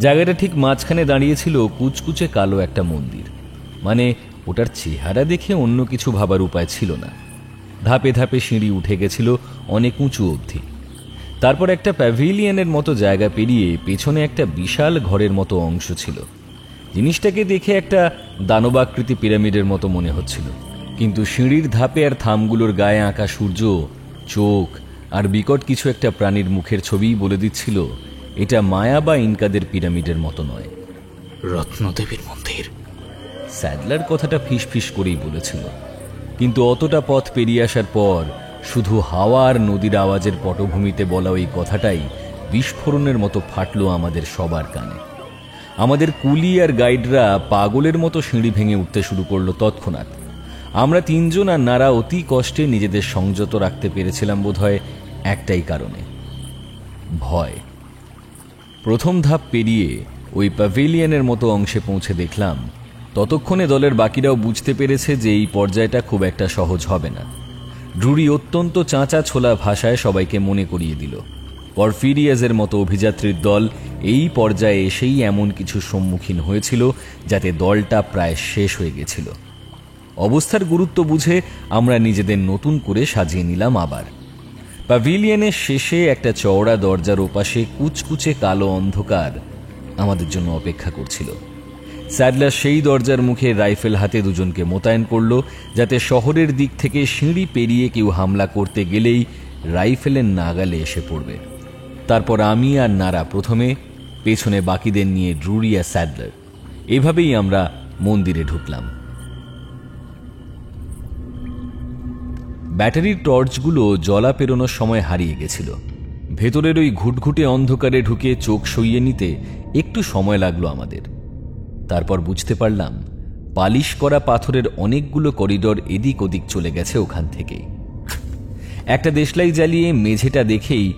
জায়গাটা ঠিক মাঝখানে দাঁড়িয়েছিল কুচকুচে কালো একটা মন্দির। মানে ওটার চেহারা দেখে অন্য কিছু ভাবার উপায় ছিল না। ধাপে ধাপে সিঁড়ি উঠে গেছিল অনেক উঁচু অবধি। তারপর একটা প্যাভিলিয়নের মতো জায়গা পেরিয়ে পেছনে একটা বিশাল ঘরের মতো অংশ ছিল। জিনিসটাকে দেখে একটা দানবাকৃতি পিরামিডের মতো মনে হচ্ছিল, কিন্তু সিঁড়ির ধাপে আর থামগুলোর গায়ে আঁকা সূর্য, চোখ আর বিকট কিছু একটা প্রাণীর মুখের ছবিই বলে দিচ্ছিল এটা মায়া বা ইনকাদের পিরামিডের মতো নয়, রত্নদেবীর মন্দির। স্যাডলার কথাটা ফিসফিস করেই বলেছিল, কিন্তু অতটা পথ পেরিয়ে আসার পর শুধু হাওয়া আর নদীর আওয়াজের পটভূমিতে বলা ওই কথাটাই বিস্ফোরণের মতো ফাটলো আমাদের সবার কানে। আমাদের কুলি আর গাইডরা পাগলের মতো সিঁড়ি ভেঙে উঠতে শুরু করলো তৎক্ষণাৎ। আমরা তিনজন আর নারা অতি কষ্টে নিজেদের সংযত রাখতে পেরেছিলাম বোধহয় একটাই কারণে, ভয়। প্রথম ধাপ পেরিয়ে ওই প্যাভিলিয়নের মতো অংশে পৌঁছে দেখলাম ততক্ষণে দলের বাকিরাও বুঝতে পেরেছে যে এই পর্যায়টা খুব একটা সহজ হবে না। ড্রুরি অত্যন্ত চাঁচা ছোলা ভাষায় সবাইকে মনে করিয়ে দিল পরফিরিয়াসের মতো অভিযাত্রীর দল এই পর্যায়ে এসেই এমন কিছু সম্মুখীন হয়েছিল যাতে দলটা প্রায় শেষ হয়ে গেছিল। অবস্থার গুরুত্ব বুঝে আমরা নিজেদের নতুন করে সাজিয়ে নিলাম আবার। প্যাভিলিয়নের শেষে একটা চওড়া দরজার ওপাশে কুচকুচে কালো অন্ধকার আমাদের জন্য অপেক্ষা করছিল। স্যাডলার সেই দরজার মুখে রাইফেল হাতে দুজনকে মোতায়েন করল, যাতে শহরের দিক থেকে সিঁড়ি পেরিয়ে কেউ হামলা করতে গেলেই রাইফেলের নাগালে এসে পড়বে। তারপর আমি আর নারা প্রথমে, পেছনে বাকিদের নিয়ে ড্রুরি আর স্যাডলার। এভাবেই আমরা মন্দিরে ঢুকলাম। ব্যাটারির টর্চগুলো জলা পেরোনোর সময় হারিয়ে গেছিল। ভেতরের ওই ঘুটঘুটে অন্ধকারে ঢুকে চোখ সইয়ে নিতে একটু সময় লাগলো আমাদের। তারপর বুঝতে পারলাম পালিশ করা পাথরের অনেকগুলো করিডর এদিক ওদিক চলে গেছে ওখান থেকেই। একটা দেশলাই জ্বালিয়ে মেঝেটা দেখেই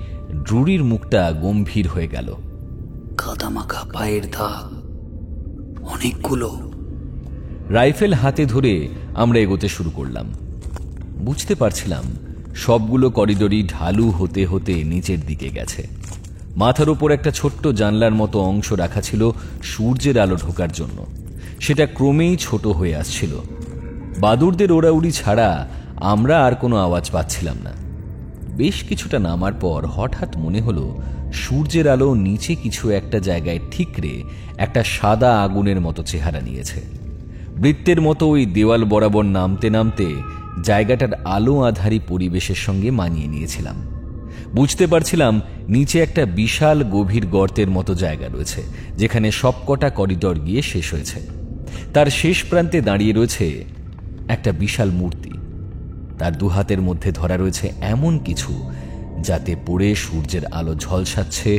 ড্রুরির মুখটা গম্ভীর হয়ে গেল। কাদামাখা পায়ের দাগ অনেকগুলো। রাইফেল হাতে ধরে আমরা এগোতে শুরু করলাম। বুঝতে পারছিলাম সবগুলো করিডরই ঢালু হতে হতে নিচের দিকে গেছে। মাথার উপর একটা ছোট্ট জানলার মতো অংশ রাখা ছিল সূর্যের আলো ঢোকার জন্য। সেটা ক্রমেই ছোট হয়ে আসছিল। বাদুড়দের ওড়াউড়ি ছাড়া আমরা আর কোনো আওয়াজ পাচ্ছিলাম না। বেশ কিছুটা নামার পর হঠাৎ মনে হলো সূর্যের আলো নিচে কিছু একটা জায়গায় ঠিকরে একটা সাদা আগুনের মতো চেহারা নিয়েছে। বৃত্তের মতো ওই দেওয়াল বরাবর নামতে নামতে জায়গাটার আলো আধারী পরিবেশের সঙ্গে মানিয়ে নিয়েছিলাম। বুঝতে পারছিলাম নিচে একটা বিশাল গভীর গর্তের মতো জায়গা রয়েছে, যেখানে সবকটা করিডর গিয়ে শেষ হয়েছে। তার শেষ প্রান্তে দাঁড়িয়ে রয়েছে একটা বিশাল মূর্তি। তার দুহাতের মধ্যে ধরা রয়েছে এমন কিছু যাতে পড়ে সূর্যের আলো ঝলসাচ্ছে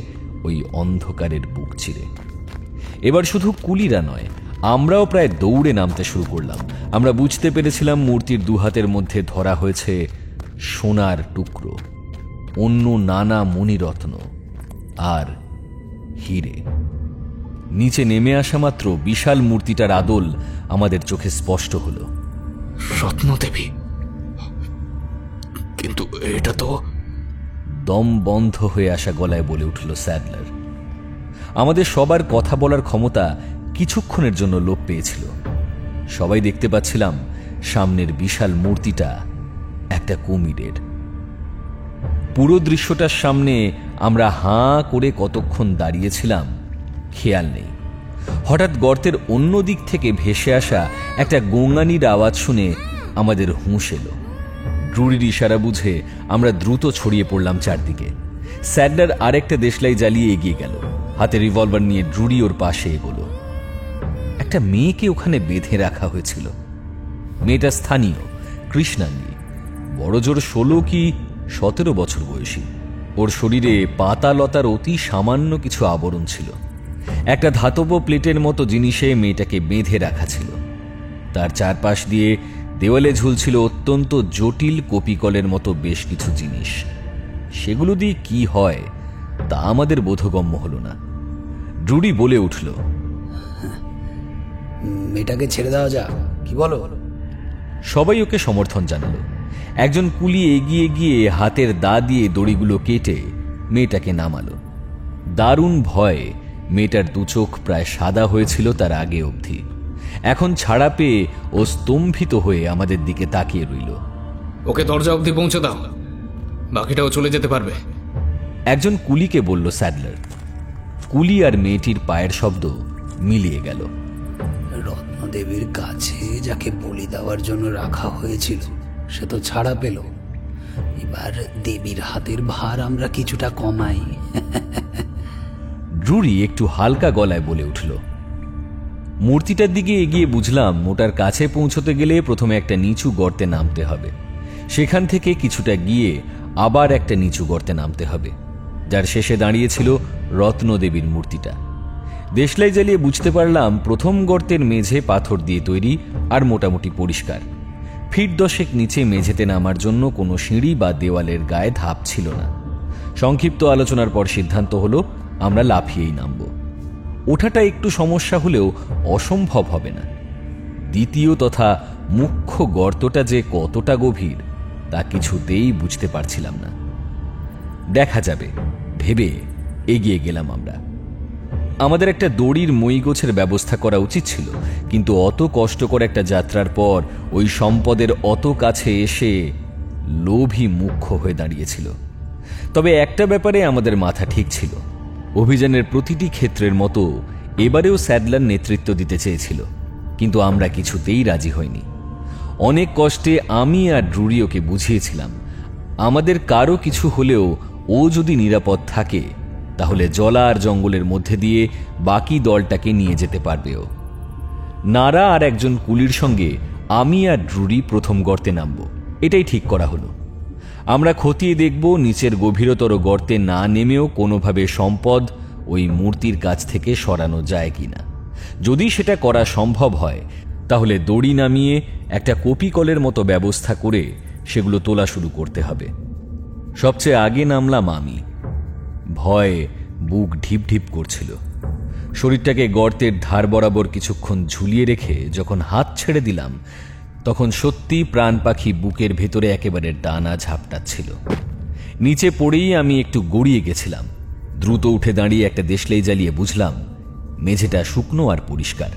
ওই অন্ধকারের বুক চিরে। এবার শুধু কুলিরা নয়, আমরাও প্রায় দৌড়ে নামতে শুরু করলাম। আমরা বুঝতে পেরেছিলাম মূর্তির দুহাতের মধ্যে ধরা হয়েছে সোনার টুকরো, অন্য নানা মণিরত্ন আর হিরে। নিচে নেমে আসা মাত্র বিশাল মূর্তিটার আদল আমাদের চোখে স্পষ্ট হলো। রত্নদেবী, কিন্তু এটা তো... দম বন্ধ হয়ে আসা গলায় বলে উঠল স্যাডলার। আমাদের সবার কথা বলার ক্ষমতা কিছুক্ষণের জন্য লোপ পেয়েছিল। সবাই দেখতে পাচ্ছিলাম সামনের বিশাল মূর্তিটা একটা কুমিরের। পুরো দৃশ্যটার সামনে আমরা হাঁ করে কতক্ষণ দাঁড়িয়েছিলাম খেয়াল নেই। হঠাৎ গর্তের অন্য দিক থেকে ভেসে আসা একটা গোঙানির আওয়াজ শুনে আমাদের হুঁশ এলো। ড্রুরির ইশারা বুঝে আমরা দ্রুত ছড়িয়ে পড়লাম চারদিকে। স্যাডলার আরেকটা দেশলাই জ্বালিয়ে এগিয়ে গেল। হাতে রিভলভার নিয়ে ড্রুরি ওর পাশে এগোলো। একটা মেয়েকে ওখানে বেঁধে রাখা হয়েছিল। মেয়েটা স্থানীয়, কৃষ্ণাঙ্গী, বড় জোর 16 কি 17 বছর বয়সী। ওর শরীরে পাতা লতার অতি সামান্য কিছু আবরণ ছিল। একটা ধাতব প্লেটের মতো জিনিসে মেয়েটাকে বেঁধে রাখা ছিল। তার চারপাশ দিয়ে দেওয়ালে ঝুলছিল অত্যন্ত জটিল কপিকলের মতো বেশ কিছু জিনিস। সেগুলো দিয়ে কি হয় তা আমাদের বোধগম্য হল না। ড্রুরি বলে উঠল, মেয়েটাকে ছেড়ে দেওয়া যাক, কি বলো? সবাই ওকে সমর্থন জানালো। একজন কুলি এগিয়ে গিয়ে হাতের দা দিয়ে দড়িগুলো কেটে মেয়েটাকে নামালো। দারুণ ভয়ে মেয়েটার দুচোখ প্রায় সাদা হয়েছিল তার আগে অবধি। এখন ছাড়া পেয়ে ও স্তম্ভিত হয়ে আমাদের দিকে তাকিয়ে রইল। ওকে দরজা অবধি পৌঁছে দাও, বাকিটাও চলে যেতে পারবে। একজন কুলিকে বলল স্যাডলার। কুলি আর মেয়েটির পায়ের শব্দ মিলিয়ে গেল। রত্নদেবীর কাছে যাকে বলি দেওয়ার জন্য রাখা হয়েছিল সে তো ছাড়া পেল। এবার দেবীর হাতের ভার আমরা কিছুটা কমাই। ড্রুরি একটু হালকা গলায় বলে উঠল। মূর্তিটার দিকে এগিয়ে বুঝলাম ওটার কাছে পৌঁছতে গেলে প্রথমে একটা নিচু গর্তে নামতে হবে। সেখান থেকে কিছুটা গিয়ে আবার একটা নিচু গর্তে নামতে হবে, যার শেষে দাঁড়িয়েছিল রত্নদেবীর মূর্তিটা। দেশলাই জ্বালিয়ে বুঝতে পারলাম প্রথম গর্তের মেঝে পাথর দিয়ে তৈরি আর মোটামুটি পরিষ্কার। ফিট 10 নিচে মেঝেতে নামার জন্য কোনো সিঁড়ি বা দেওয়ালের গায়ে ধাপ ছিল না। সংক্ষিপ্ত আলোচনার পর সিদ্ধান্ত হলো আমরা লাফিয়েই নামব। ওঠাটা একটু সমস্যা হলেও অসম্ভব হবে না। দ্বিতীয় তথা মুখ্য গর্তটা যে কতটা গভীর তা কিছুতেই বুঝতে পারছিলাম না। দেখা যাবে ভেবে এগিয়ে গেলাম আমরা। আমাদের একটা দড়ির মই গোছের ব্যবস্থা করা উচিত ছিল, কিন্তু অত কষ্টকর একটা যাত্রার পর ওই সম্পদের অত কাছে এসে লোভই মুখ্য হয়ে দাঁড়িয়েছিল। তবে একটা ব্যাপারে আমাদের মাথা ঠিক ছিল, অভিযানের প্রতিটি ক্ষেত্রের মতো এবারেও স্যাডলার নেতৃত্ব দিতে চেয়েছিল, কিন্তু আমরা কিছুতেই রাজি হইনি। অনেক কষ্টে আমি আর ড্রুরি ওকে বুঝিয়েছিলাম আমাদের কারো কিছু হলেও ও যদি নিরাপদ থাকে তাহলে জলা আর জঙ্গলের মধ্যে দিয়ে বাকি দলটাকে নিয়ে যেতে পারবে ও। নারা আর একজন কুলির সঙ্গে আমি আর ড্রুরি প্রথম গর্তে নামব, এটাই ঠিক করা হলো। আমরা খতিয়ে দেখব নিচের গভীরতর গর্তে না নেমেও কোনোভাবে সম্পদ ওই মূর্তির কাছ থেকে সরানো যায় কিনা। যদি সেটা করা সম্ভব হয় তাহলে দড়ি নামিয়ে একটা কপিকলের মতো ব্যবস্থা করে সেগুলো তোলা শুরু করতে হবে। সবচেয়ে আগে নামলাম আমি। ভয়ে বুক ঢিপ ঢিপ করছিল। শরীরটাকে গর্তের ধার বরাবর কিছুক্ষণ ঝুলিয়ে রেখে যখন হাত ছেড়ে দিলাম তখন সত্যি প্রাণ পাখি বুকের ভেতরে একেবারে ডানা ঝাপটাচ্ছিল। নিচে পড়েই আমি একটু গড়িয়ে গেছিলাম। দ্রুত উঠে দাঁড়িয়ে একটা দেশলাই জ্বালিয়ে বুঝলাম মেঝেটা শুকনো আর পরিষ্কার।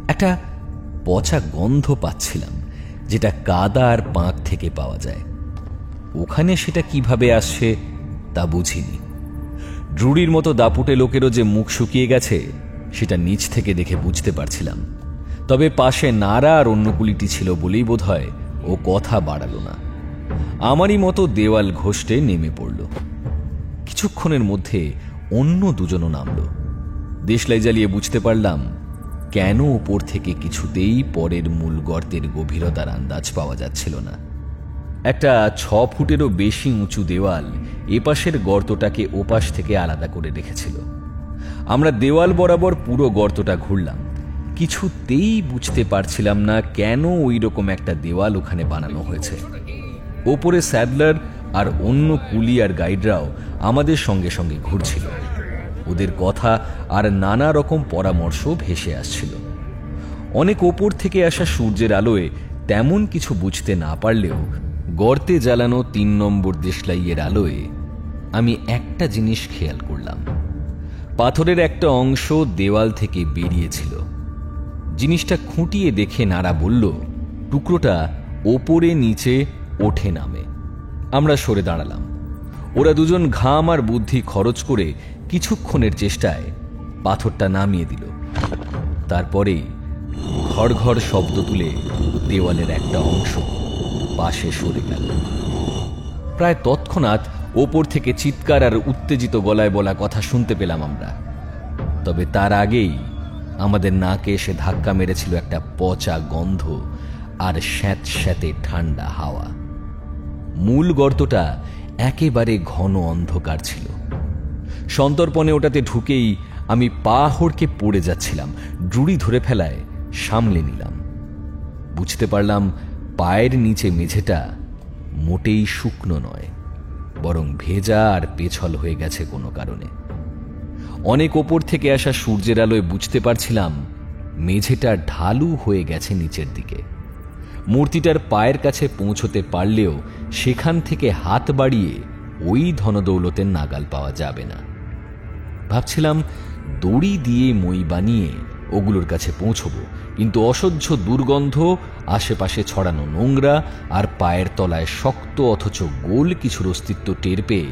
একটা পচা গন্ধ পাচ্ছিলাম, যেটা কাদা আর পাঁক থেকে পাওয়া যায়। ওখানে সেটা কিভাবে আসছে তা বুঝিনি। ড্রুরির মতো দাপুটে লোকেরও যে মুখ শুকিয়ে গেছে সেটা নিচ থেকে দেখে বুঝতে পারছিলাম। তবে পাশে নারা আর অন্য কুলিটি ছিল বলেই বোধহয় ও কথা বাড়ালো না। আমারই মতো দেওয়াল ঘষটে নেমে পড়ল। কিছুক্ষণের মধ্যে অন্য দুজনও নামল। দেশলাই জ্বালিয়ে বুঝতে পারলাম কেন ওপর থেকে কিছুতেই পরের মূল গর্তের গভীরতার আন্দাজ পাওয়া যাচ্ছিল না। একটা 6 ফুটেরও বেশি উঁচু দেওয়াল এপাশের গর্তটাকে ওপাশ থেকে আলাদা করে রেখেছিল। আমরা দেওয়াল বরাবর পুরো গর্তটা ঘুরলাম, কিছুতেই বুঝতে পারছিলাম না কেন ওই রকম একটা দেওয়াল ওখানে বানানো হয়েছে। ওপরে স্যাডলার আর অন্য কুলি আর গাইডরাও আমাদের সঙ্গে সঙ্গে ঘুরছিল। ওদের কথা আর নানা রকম পরামর্শ ভেসে আসছিল। অনেক ওপর থেকে আসা সূর্যের আলোয় তেমন কিছু বুঝতে না পারলেও গর্তে জ্বালানো 3 নম্বর দেশলাইয়ের আলোয় আমি একটা জিনিস খেয়াল করলাম। পাথরের একটা অংশ দেওয়াল থেকে বেরিয়েছিল। জিনিসটা খুঁটিয়ে দেখে নারা বলল টুকরোটা ওপরে নিচে ওঠে নামে। আমরা সরে দাঁড়ালাম। ওরা দুজন ঘাম আর বুদ্ধি খরচ করে কিছুক্ষণের চেষ্টায় পাথরটা নামিয়ে দিল। তারপরেই ঘর ঘর শব্দ তুলে দেওয়ালের একটা অংশ পাশে সরে গেল। প্রায় তৎক্ষণাৎ ওপর থেকে চিৎকার আর উত্তেজিত গলায় বলা কথা শুনতে পেলাম আমরা। তবে তার আগেই আমাদের নাকে এসে ধাক্কা মেরেছিল একটা পচা গন্ধ আর স্যাঁতস্যাঁতে ঠান্ডা হাওয়া। মূল গর্তটা একেবারে ঘন অন্ধকার ছিল। সন্তর্পণে ওটাতে ঢুকেই আমি পা হড়কে পড়ে যাচ্ছিলাম। ড্রুরি ধরে ফেলায় সামলে নিলাম। বুঝতে পারলাম পায়ের নিচে মেঝেটা মোটেই শুকনো নয়, বরং ভেজা আর পেছল হয়ে গেছে কোনো কারণে। অনেক ওপর থেকে আসা সূর্যের আলোয় বুঝতে পারছিলাম মেঝেটা ঢালু হয়ে গেছে নিচের দিকে। মূর্তিটার পায়ের কাছে পৌঁছতে পারলেও সেখান থেকে হাত বাড়িয়ে ওই ধনদৌলতের নাগাল পাওয়া যাবে না। ভাবছিলাম দড়ি দিয়ে মই বানিয়ে ওগুলোর কাছে পৌঁছবো, কিন্তু অসহ্য দুর্গন্ধ, আশেপাশে ছড়ানো নোংরা আর পায়ের তলায় শক্ত অথচ গোল কিছুর অস্তিত্ব টের পেয়ে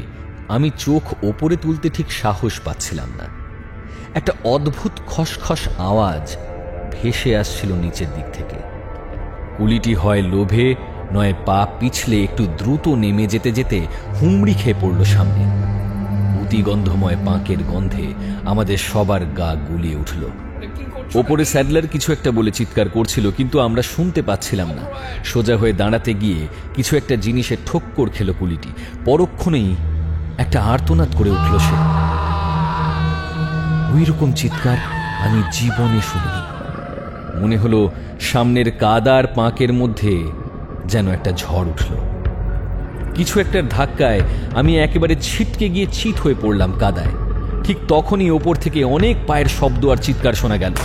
আমি চোখ ওপরে তুলতে ঠিক সাহস পাচ্ছিলাম না। একটা অদ্ভুত খসখস আওয়াজ ভেসে আসছিল নিচের দিক থেকে। কুলিটি হয় লোভে নয় পা পিছলে একটু দ্রুত নেমে যেতে যেতে হুমড়ি খেয়ে পড়ল সামনে। অতিগন্ধময় পাঁকের গন্ধে আমাদের সবার গা গুলিয়ে উঠল। ওপরে স্যাডলার কিছু একটা বলে চিৎকার করছিল, কিন্তু আমরা শুনতে পাচ্ছিলাম না। সোজা হয়ে দাঁড়াতে গিয়ে কিছু একটা জিনিসের ঠোক্কর খেল কুলিটি। পরক্ষণেই একটা আর্তনাদ করে উঠল সে। ওই রকম চিৎকার আমি জীবনে শুনিনি। মনে হলো সামনের কাদার পাঁকের মধ্যে যেন একটা ঝড় উঠল। কিছু একটা ধাক্কায় আমি একেবারে ছিটকে গিয়ে চিত হয়ে পড়লাম কাদায়। ঠিক তখনই ওপর থেকে অনেক পায়ের শব্দ আর চিৎকার শোনা গেল।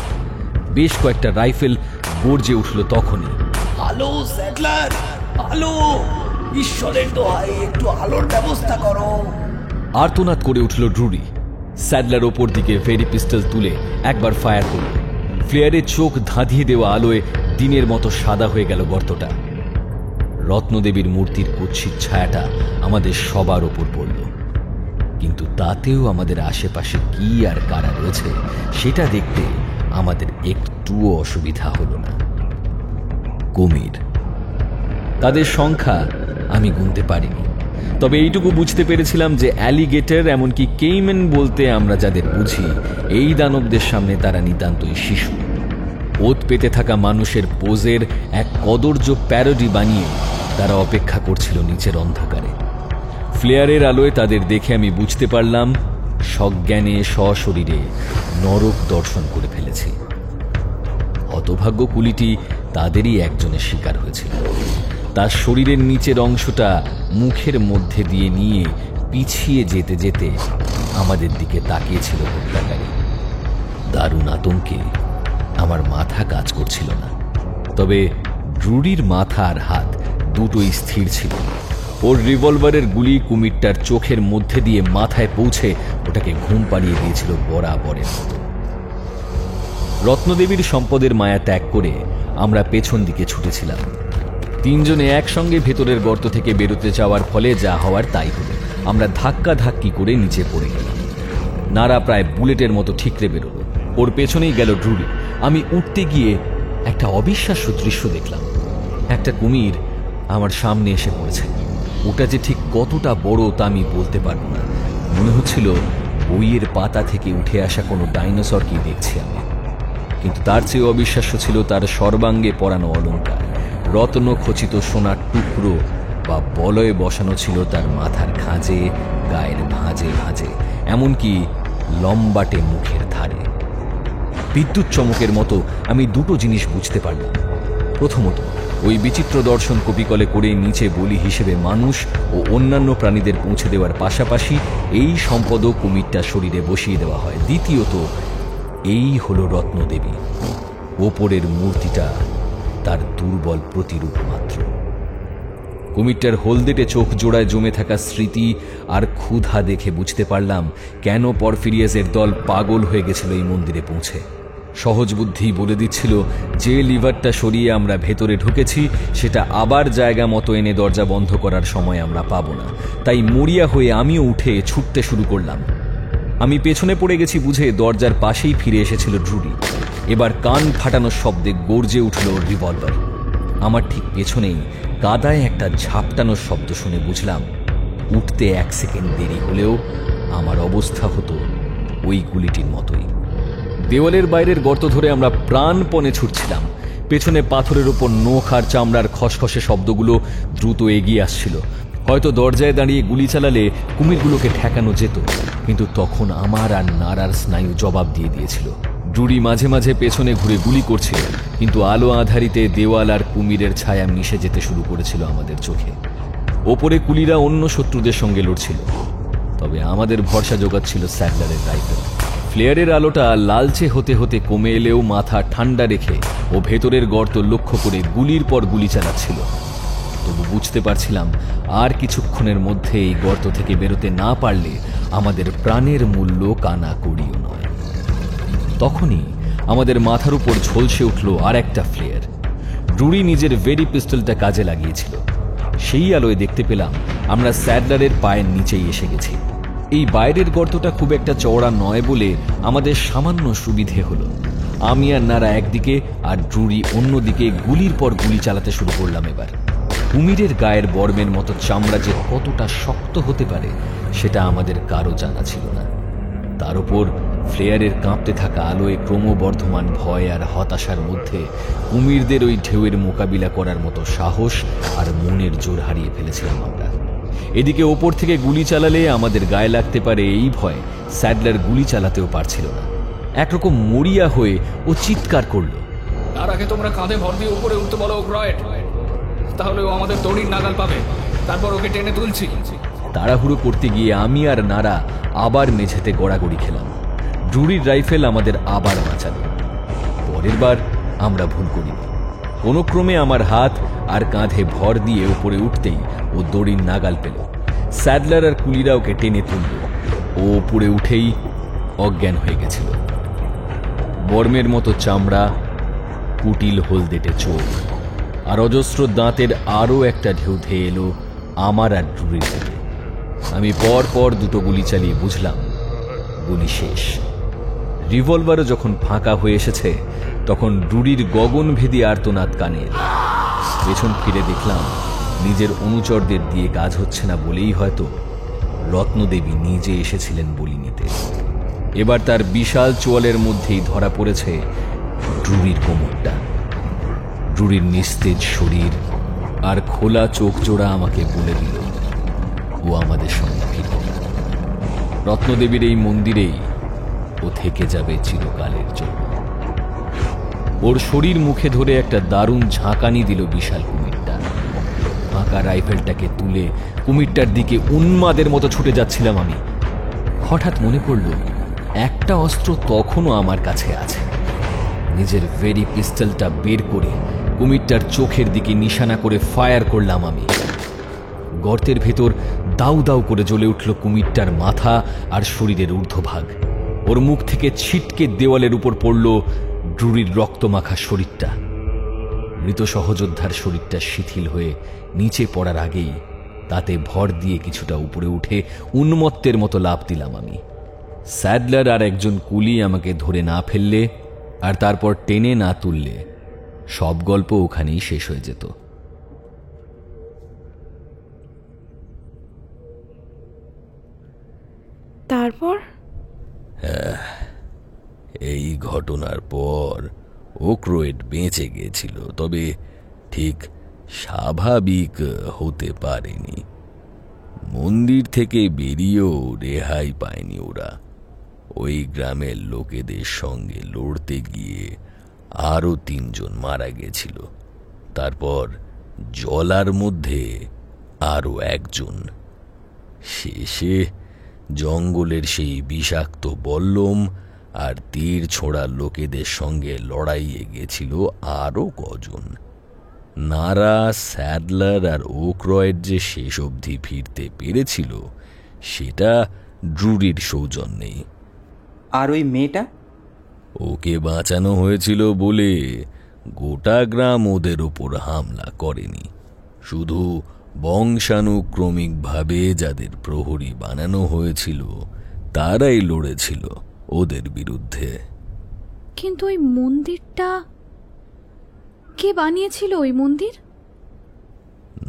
বেশ কয়েকটা রাইফেল গর্জে উঠল তখনই। আলো স্যাডলার, আলো! ঈশ্বরের দোহাই, একটু আলোর ব্যবস্থা করো! আর্তনাদ করে উঠল ড্রুরি। স্যাডলার ওপর দিকে ভেরি পিস্টল তুলে একবার ফায়ার করল। ফ্লেয়ারের চোখ ধাঁধিয়ে দেওয়া আলোয় দিনের মতো সাদা হয়ে গেল গর্তটা। রত্নদেবীর মূর্তির কুৎসিত ছায়াটা আমাদের সবার ওপর পড়ল, কিন্তু তাতেও আমাদের আশেপাশে কি আর কারা রয়েছে সেটা দেখতে আমাদের একটুও অসুবিধা হলো না। কুমির। তাদের সংখ্যা আমি গুনতে পারিনি, তবে এইটুকু বুঝতে পেরেছিলাম যে অ্যালিগেটর এমনকি কেইমেন বলতে আমরা যাদের বুঝি, এই দানবদের সামনে তারা নিতান্তই শিশু। ওত পেতে থাকা মানুষের পোজের এক কদর্য প্যারোডি বানিয়ে তারা অপেক্ষা করছিল নিচের অন্ধকারে। ফ্লেয়ারের আলোয় তাদের দেখে আমি বুঝতে পারলাম সজ্ঞানে সশরীরে নরক দর্শন করে ফেলেছি। হতভাগ্য কুলিটি তাদেরই একজনের শিকার হয়েছিল। তার শরীরের নিচের অংশটা মুখের মধ্যে দিয়ে নিয়ে পিছিয়ে যেতে যেতে আমাদের দিকে তাকিয়েছিল হত্যাকারী। দারুণ আতঙ্কে আমার মাথা কাজ করছিল না, তবে ড্রুডির মাথা আর হাত দুটোই স্থির ছিল। ওর রিভলভারের গুলি কুমিরটার চোখের মধ্যে দিয়ে মাথায় পৌঁছে ওটাকে ঘুম পাড়িয়ে দিয়েছিল বরাবরের মতো। রত্নদেবীর সম্পদের মায়া ত্যাগ করে আমরা পেছন দিকে ছুটেছিলাম। তিনজনে একসঙ্গে ভেতরের গর্ত থেকে বেরোতে চাওয়ার ফলে যা হওয়ার তাই হলো। আমরা ধাক্কা ধাক্কি করে নিচে পড়ে গেলাম। নারা প্রায় বুলেটের মতো ঠিকরে বেরোলো। ওর পেছনেই গেল ড্রুডি। আমি উঠতে গিয়ে একটা অবিশ্বাস্য দৃশ্য দেখলাম। একটা কুমির আমার সামনে এসে পড়েছে। ওটা যে ঠিক কতটা বড় তা আমি বলতে পারবো না। মনে হচ্ছিল বইয়ের পাতা থেকে উঠে আসা কোনো ডাইনোসরকেই দেখছি আমি। কিন্তু তার চেয়ে অবিশ্বাস্য ছিল তার সর্বাঙ্গে পরানো অলংকার। রত্ন খচিত সোনার টুকরো বা বলয়ে বসানো ছিল তার মাথার খাঁজে, গায়ের ভাঁজে ভাঁজে, এমনকি লম্বাটে মুখের ধারে। বিদ্যুৎ চমকের মতো আমি দুটো জিনিস বুঝতে পারলাম। প্রথমত, ওই বিচিত্র দর্শন কপিকলে করে নিচে বলি হিসেবে মানুষ ও অন্যান্য প্রাণীদের পৌঁছে দেওয়ার পাশাপাশি এই সম্পদও কুমিরটা শরীরে বসিয়ে দেওয়া হয়। দ্বিতীয়ত, এই হলো রত্নদেবী। ওপরের মূর্তিটা তার দুর্বল প্রতিরূপ মাত্র। কুমিরটার হলদেটে চোখ জোড়ায় জমে থাকা স্মৃতি আর ক্ষুধা দেখে বুঝতে পারলাম কেন পরফিরিয়াসের দল পাগল হয়ে গেছিল এই মন্দিরে পৌঁছে। সহজ বুদ্ধি বলে দিচ্ছিল যে লিভারটা সরিয়ে আমরা ভেতরে ঢুকেছি সেটা আবার জায়গা মতো এনে দরজা বন্ধ করার সময় আমরা পাবো না। তাই মরিয়া হয়ে আমিও উঠে ছুটতে শুরু করলাম। আমি পেছনে পড়ে গেছি বুঝে দরজার পাশেই ফিরে এসেছিল ড্রুডি। এবার কান ফাটানোর শব্দে গর্জে উঠল রিভলভার। আমার ঠিক পেছনেই কাদায় একটা ঝাপটানোর শব্দ শুনে বুঝলাম উঠতে 1 সেকেন্ড দেরি হলেও আমার অবস্থা হতো ওই গুলিটির মতোই। দেওয়ালের বাইরের গর্ত ধরে আমরা প্রাণপণে ছুটছিলাম। পেছনে পাথরের ওপর নখ আর চামড়ার খসখসে শব্দগুলো দ্রুত এগিয়ে আসছিল। হয়তো দরজায় দাঁড়িয়ে গুলি চালালে কুমিরগুলোকে ঠেকানো যেত, কিন্তু তখন আমার আর নারার স্নায়ু জবাব দিয়ে দিয়েছিল। ড্রুডি মাঝে মাঝে পেছনে ঘুরে গুলি করছিল, কিন্তু আলো আধারিতে দেওয়াল আর কুমিরের ছায়া মিশে যেতে শুরু করেছিল আমাদের চোখে। ওপরে কুলিরা অন্য শত্রুদের সঙ্গে লড়ছিল, তবে আমাদের ভরসা জোগাচ্ছিল স্যাডলারের রাইফেল। ফ্লেয়ারের আলোটা লালচে হতে হতে কমে এলেও মাথা ঠান্ডা রেখে ও ভেতরের গর্ত লক্ষ্য করে গুলির পর গুলি চালাচ্ছিল। তবু বুঝতে পারছিলাম আর কিছুক্ষণের মধ্যে এই গর্ত থেকে বেরোতে না পারলে আমাদের প্রাণের মূল্য কানা কড়িও নয়। তখনই আমাদের মাথার উপর ঝলসে উঠল আর একটা ফ্লেয়ার। ড্রুডি নিজের ভেরি পিস্টলটা কাজে লাগিয়েছিল। সেই আলোয় দেখতে পেলাম আমরা স্যাডলারের পায়ের নিচেই এসে গেছি। এই বাইরের গর্তটা খুব একটা চওড়া নয় বলে আমাদের সামান্য সুবিধে হলো। আমি আর নারা একদিকে আর ড্রুডি অন্যদিকে গুলির পর গুলি চালাতে শুরু করলাম। এবার কুমিরের গায়ের বর্মের মতো চামড়া যে কতটা শক্ত হতে পারে সেটা আমাদের কারো জানা ছিল না। তার উপর ফ্লেয়ারের কাঁপতে থাকা আলোয় ক্রমবর্ধমান ভয় আর হতাশার মধ্যে কুমিরদের ওই ঢেউয়ের মোকাবিলা করার মতো সাহস আর মনের জোর হারিয়ে ফেলেছিলাম আমরা। এদিকে ওপর থেকে গুলি চালালে আমাদের গায়ে লাগতে পারে এই ভয় স্যাডলার গুলি চালাতেও পারছিল না। একরকম মরিয়া হয়ে ও চিৎকার করল, তার আগে তোমরা কাঁধে ভর দিয়ে উপরে উঠতে বলো ক্রয়েট, তাহলে ও আমাদের দড়ির নাগাল পাবে, তারপর ওকে টেনে তুলছি। তাড়াহুড়ো করতে গিয়ে আমি আর নারা আবার মেঝেতে গড়াগড়ি খেলাম। ড্রুডির রাইফেল আমাদের আবার বাঁচালো। পরের বার আমরা ভুল করিনি। কোনো ক্রমে আমার হাত আর কাঁধে ভর দিয়ে উপরে উঠতেই ও দড়ির নাগাল পেল। স্যাডলার আর কুলিরা ওকে টেনে তুলল। ও উপরে উঠেই অজ্ঞান হয়ে গেছিল। বর্মের মতো চামড়া, কুটিল হলদেটে চোখ আর অজস্র দাঁতের আরও একটা ঢেউ ধেয়ে এলো আমার আর ড্রুরির দিকে। আমি পর পর দুটো গুলি চালিয়ে বুঝলাম গুলি শেষ। রিভলভারও যখন ফাঁকা হয়ে এসেছে তখন ড্রুরির গগনভেদী আর্তনাদ কানে এলো। পেছন ফিরে দেখলাম নিজের অনুচরদের দিয়ে কাজ হচ্ছে না বলেই হয়তো রত্নদেবী নিজে এসেছিলেন বলি নিতে। এবার তার বিশাল চোয়ালের মধ্যেই ধরা পড়েছে ড্রুরির কোমরটা। ড্রুরির নিস্তেজ শরীর আর খোলা চোখ জোড়া আমাকে বলে দিল ও আমাদের সঙ্গে ফিরবে। রত্নদেবীর এই মন্দিরেই ও থেকে যাবে চিরকালের জন্য। ওর শরীর মুখে ধরে একটা দারুণ ঝাঁকানি দিল বিশাল কুমিরটা। ফাঁকা রাইফেলটাকে তুলে কুমিরটার দিকে উন্মাদের মতো ছুটে যাচ্ছিলাম আমি। হঠাৎ মনে পড়ল একটা অস্ত্র তখনও আমার কাছে আছে। নিজের ভেরি পিস্তলটা বের করে কুমিরটার চোখের দিকে নিশানা করে ফায়ার করলাম আমি। গর্তের ভেতর দাউ দাউ করে জ্বলে উঠল কুমিরটার মাথা আর শরীরের ঊর্ধ্বভাগ। ওর মুখ থেকে ছিটকে দেওয়ালের উপর পড়ল ড্রুরির রক্তমাখা শরীরটা। মৃত সহযোদ্ধার শরীরটা শিথিল হয়ে নিচে পড়ার আগেই তাতে ভর দিয়ে কিছুটা উপরে উঠে উন্মত্তের মতো লাফ দিলাম আমি। স্যাডলার আর একজন কুলি আমাকে ধরে না ফেললে আর তারপর টেনে না তুললে সব গল্প ওখানেই শেষ হয়ে যেত। তারপর এই ঘটনার পর ওক্রোয়েড বেঁচে গেছিল, তবে ঠিক স্বাভাবিক হতে পারেনি। মন্দির থেকে বেরিয়েও রেহাই পায়নি ওরা। ওই গ্রামের লোকেদের সঙ্গে লড়তে গিয়ে আরও 3 জন মারা গেছিল। তারপর জলার মধ্যে আরও 1 জন। শেষে জঙ্গলের সেই বিষাক্ত বল্লম আর তীর ছোড়া লোকেদের সঙ্গে লড়াইয়ে গেছিল আরও কজন। নারা, স্যাডলার আর ওক্রয়েড যে শেষ অবধি ফিরতে পেরেছিল সেটা ড্রুরির সৌজন্যেই। আর ওই মেয়েটা? ওকে বাঁচানো হয়েছিল বলে গোটা গ্রাম ওদের ওপর হামলা করেনি। শুধু বংশানুক্রমিকভাবে যাদের প্রহরী বানানো হয়েছিল তারাই লড়েছিল ওদের বিরুদ্ধে। কিন্তু ওই মন্দিরটা কে বানিয়েছিল? ওই মন্দির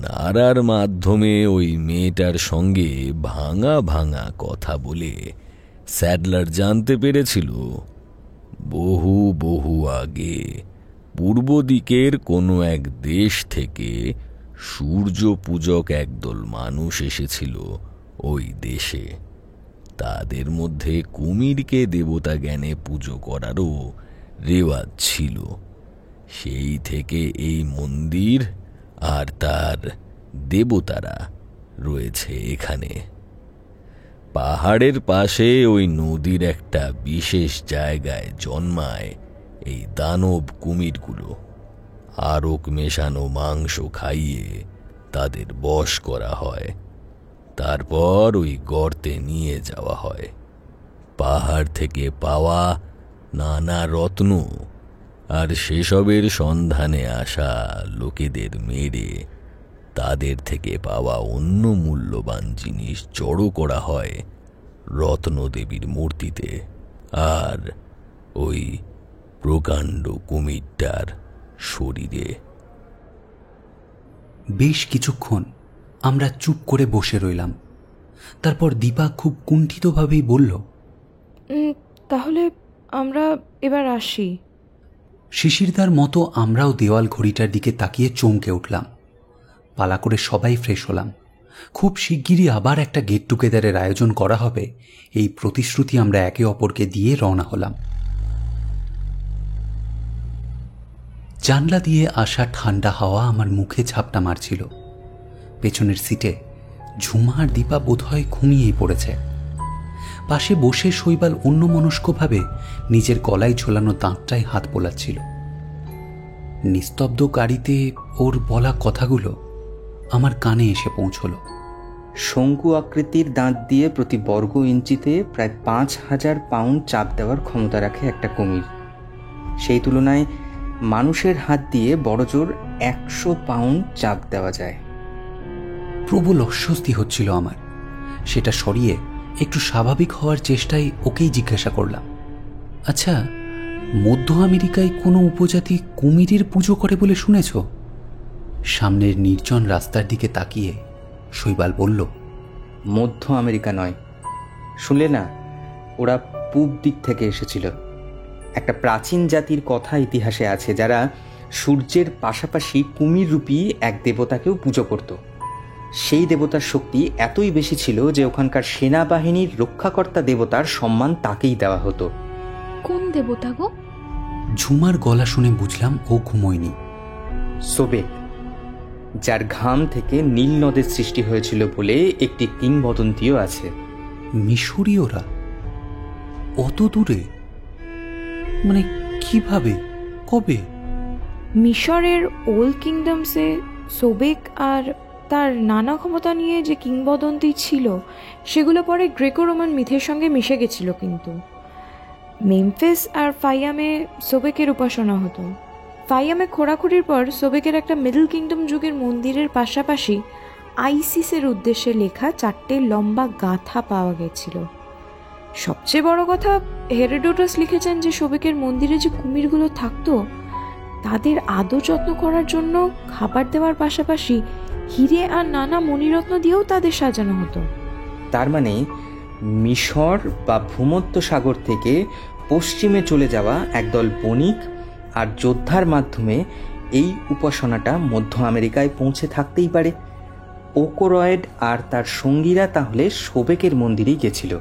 নারার মাধ্যমে ওই মেয়েটার সঙ্গে ভাঙা ভাঙা কথা বলে স্যাডলার জানতে পেরেছিল বহু বহু আগে পূর্ব দিকের কোনো এক দেশ থেকে সূর্য পূজক একদল মানুষ এসেছিল ওই দেশে। তাদের মধ্যে কুমিরকে দেবতা জ্ঞানে পুজো করারও রেওয়াজ ছিল। সেই থেকে এই মন্দির আর তার দেবতারা রয়েছে এখানে। পাহাড়ের পাশে ওই নদীর একটা বিশেষ জায়গায় জন্মায় এই দানব কুমিরগুলো। আরক মেশানো মাংস খাইয়ে তাদের বশ করা হয়, তারপর ওই গর্তে নিয়ে যাওয়া হয়। পাহাড় থেকে পাওয়া নানা রত্ন আর সেসবের সন্ধানে আসা লোকেদের মেরে তাদের থেকে পাওয়া অন্য মূল্যবান জিনিস জড়ো করা হয় রত্নদেবীর মূর্তিতে আর ওই প্রকাণ্ড কুমিরটার শরীরে। বেশ কিছুক্ষণ আমরা চুপ করে বসে রইলাম। তারপর দীপা খুব কুণ্ঠিতভাবেই বলল, তাহলে আমরা এবার আসি। শিশিরদার মতো আমরাও দেওয়াল ঘড়িটার দিকে তাকিয়ে চমকে উঠলাম। পালা করে সবাই ফ্রেশ হলাম। খুব শিগগিরই আবার একটা গেট টুগেদারের আয়োজন করা হবে এই প্রতিশ্রুতি আমরা একে অপরকে দিয়ে রওনা হলাম। জানলা দিয়ে আসা ঠান্ডা হাওয়া আমার মুখে ঝাপটা মারছিল। পেছনের সিটে ঝুমা আর দীপা বোধহয় ঘুমিয়েই পড়েছে। পাশে বসে শৈবাল অন্যমনস্কভাবে নিজের গলায় ঝোলানো দাঁতটায় হাত বোলাচ্ছিল। নিস্তব্ধ গাড়িতে ওর বলা কথাগুলো আমার কানে এসে পৌঁছল। শঙ্কু আকৃতির দাঁত দিয়ে প্রতি বর্গ ইঞ্চিতে প্রায় 5,000 পাউন্ড চাপ দেওয়ার ক্ষমতা রাখে একটা কুমির। সেই তুলনায় মানুষের হাত দিয়ে বড়জোর 100 পাউন্ড চাপ দেওয়া যায়। প্রবল অস্বস্তি হচ্ছিল আমার। সেটা সরিয়ে একটু স্বাভাবিক হওয়ার চেষ্টায় ওকেই জিজ্ঞাসা করলাম, আচ্ছা, মধ্য আমেরিকায় কোনো উপজাতি কুমিরের পুজো করে বলে শুনেছ? সামনের নির্জন রাস্তার দিকে তাকিয়ে শৈবাল বলল, মধ্য আমেরিকা নয়, শুনলে না, ওরা পূব দিক থেকে এসেছিল। একটা প্রাচীন জাতির কথা ইতিহাসে আছে যারা সূর্যের পাশাপাশি কুমির রূপী এক দেবতাকেও পুজো করত। সেই দেবতার শক্তি এতই বেশি ছিল যে ওখানকার সেনাবাহিনীর রক্ষাকর্তা দেবতার সম্মান তাকেই দেওয়া হতো। কোন দেবতা গো? ঝুমার গলা শুনে বুঝলাম ও ঘুমোয়নি। সোবেক, যার ঘাম থেকে নীল নদের সৃষ্টি হয়েছিল বলে একটি কিংবদন্তিও আছে। মিশরীয়রা অত দূরে? মানে কিভাবে, কবে? মিশরের ওল্ড কিংডমসে সোবেক আর তার নানা ক্ষমতা নিয়ে যে কিংবদন্তি ছিল সেগুলো পরে গ্রেকো রোমান মিথের সঙ্গে মিশে গেছিল। কিন্তু মেমফিস আর ফাইয়ামে সোবেকের উপাসনা হতো। ফাইয়ামে খোঁড়াখুড়ির পর সোবেকের একটা মিডল কিংডম যুগের মন্দিরের পাশাপাশি আইসিসের উদ্দেশ্যে লেখা 4টে লম্বা গাথা পাওয়া গেছিল। সবচেয়ে বড় কথা, হেরোডোটাস লিখেছেন যে সোবেকের মন্দিরে যে কুমিরগুলো থাকতো তাদের আদর যত্ন করার জন্য খাবার দেওয়ার পাশাপাশি হিরে আর নানা মণিরত্ন দিয়েও তাদের সাজানো হতো। তার মানে মিশর বা ভূমধ্য সাগর থেকে পশ্চিমে চলে যাওয়া একদল বণিক আর যোদ্ধার মাধ্যমে এই উপাসনাটা মধ্য আমেরিকায় পৌঁছে থাকতেই পারে। ওকরয়েড আর তার সঙ্গীরা তাহলে সোবেকের মন্দিরেই গেছিল।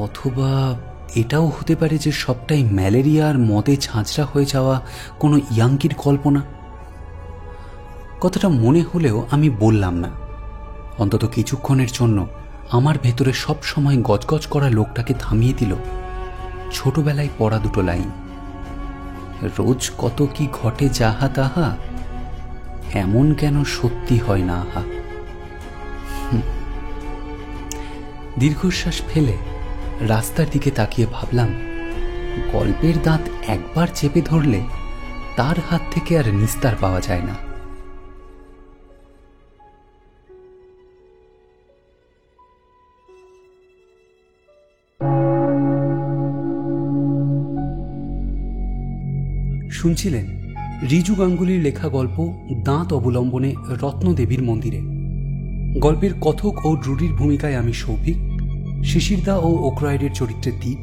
অথবা এটাও হতে পারে যে সবটাই ম্যালেরিয়া আর মদে ঝাঁঝরা হয়ে যাওয়া কোনো ইয়াঙ্কির কল্পনা। কথাটা মনে হলেও আমি বললাম না। অন্তত কিছুক্ষণের জন্য আমার ভেতরে সব সময় গজগজ করা লোকটাকে থামিয়ে দিল ছোটবেলায় পড়া দুটো লাইন, রোজ কত কি ঘটে যাহা তাহা, এমন কেন সত্যি হয় না আহা। দীর্ঘশ্বাস ফেলে রাস্তার দিকে তাকিয়ে ভাবলাম, গল্পের দাঁত একবার চেপে ধরলে তার হাত থেকে আর নিস্তার পাওয়া যায় না। শুনছিলেন রিজু গাঙ্গুলির লেখা গল্প দাঁত অবলম্বনে রত্নদেবীর মন্দিরে। গল্পের কথক ও ড্রুডির ভূমিকায় আমি সৌভিক, শিশিরদা ও ওক্রয়েডের চরিত্রে দীপ,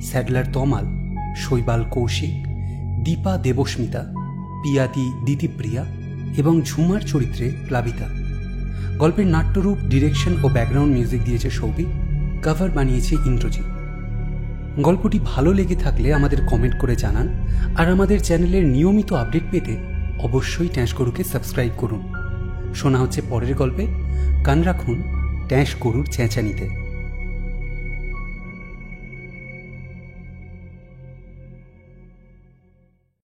স্যাডলার তমাল, শৈবাল কৌশিক, দীপা দেবস্মিতা, পিয়াতি দিতিপ্রিয়া এবং ঝুমার চরিত্রে প্লাবিতা। গল্পের নাট্যরূপ, ডিরেকশন ও ব্যাকগ্রাউন্ড মিউজিক দিয়েছে সৌভিক, কভার বানিয়েছে ইন্দ্রজিৎ। গল্পটি ভালো লেগে থাকলে আমাদের কমেন্ট করে জানান, আর আমাদের চ্যানেলের নিয়মিত আপডেট পেতে অবশ্যই ট্যাঁস গরুকে সাবস্ক্রাইব করুন। শোনা হচ্ছে পরের গল্পে। কান রাখুন ট্যাঁস গরুর চেঁচানিতে।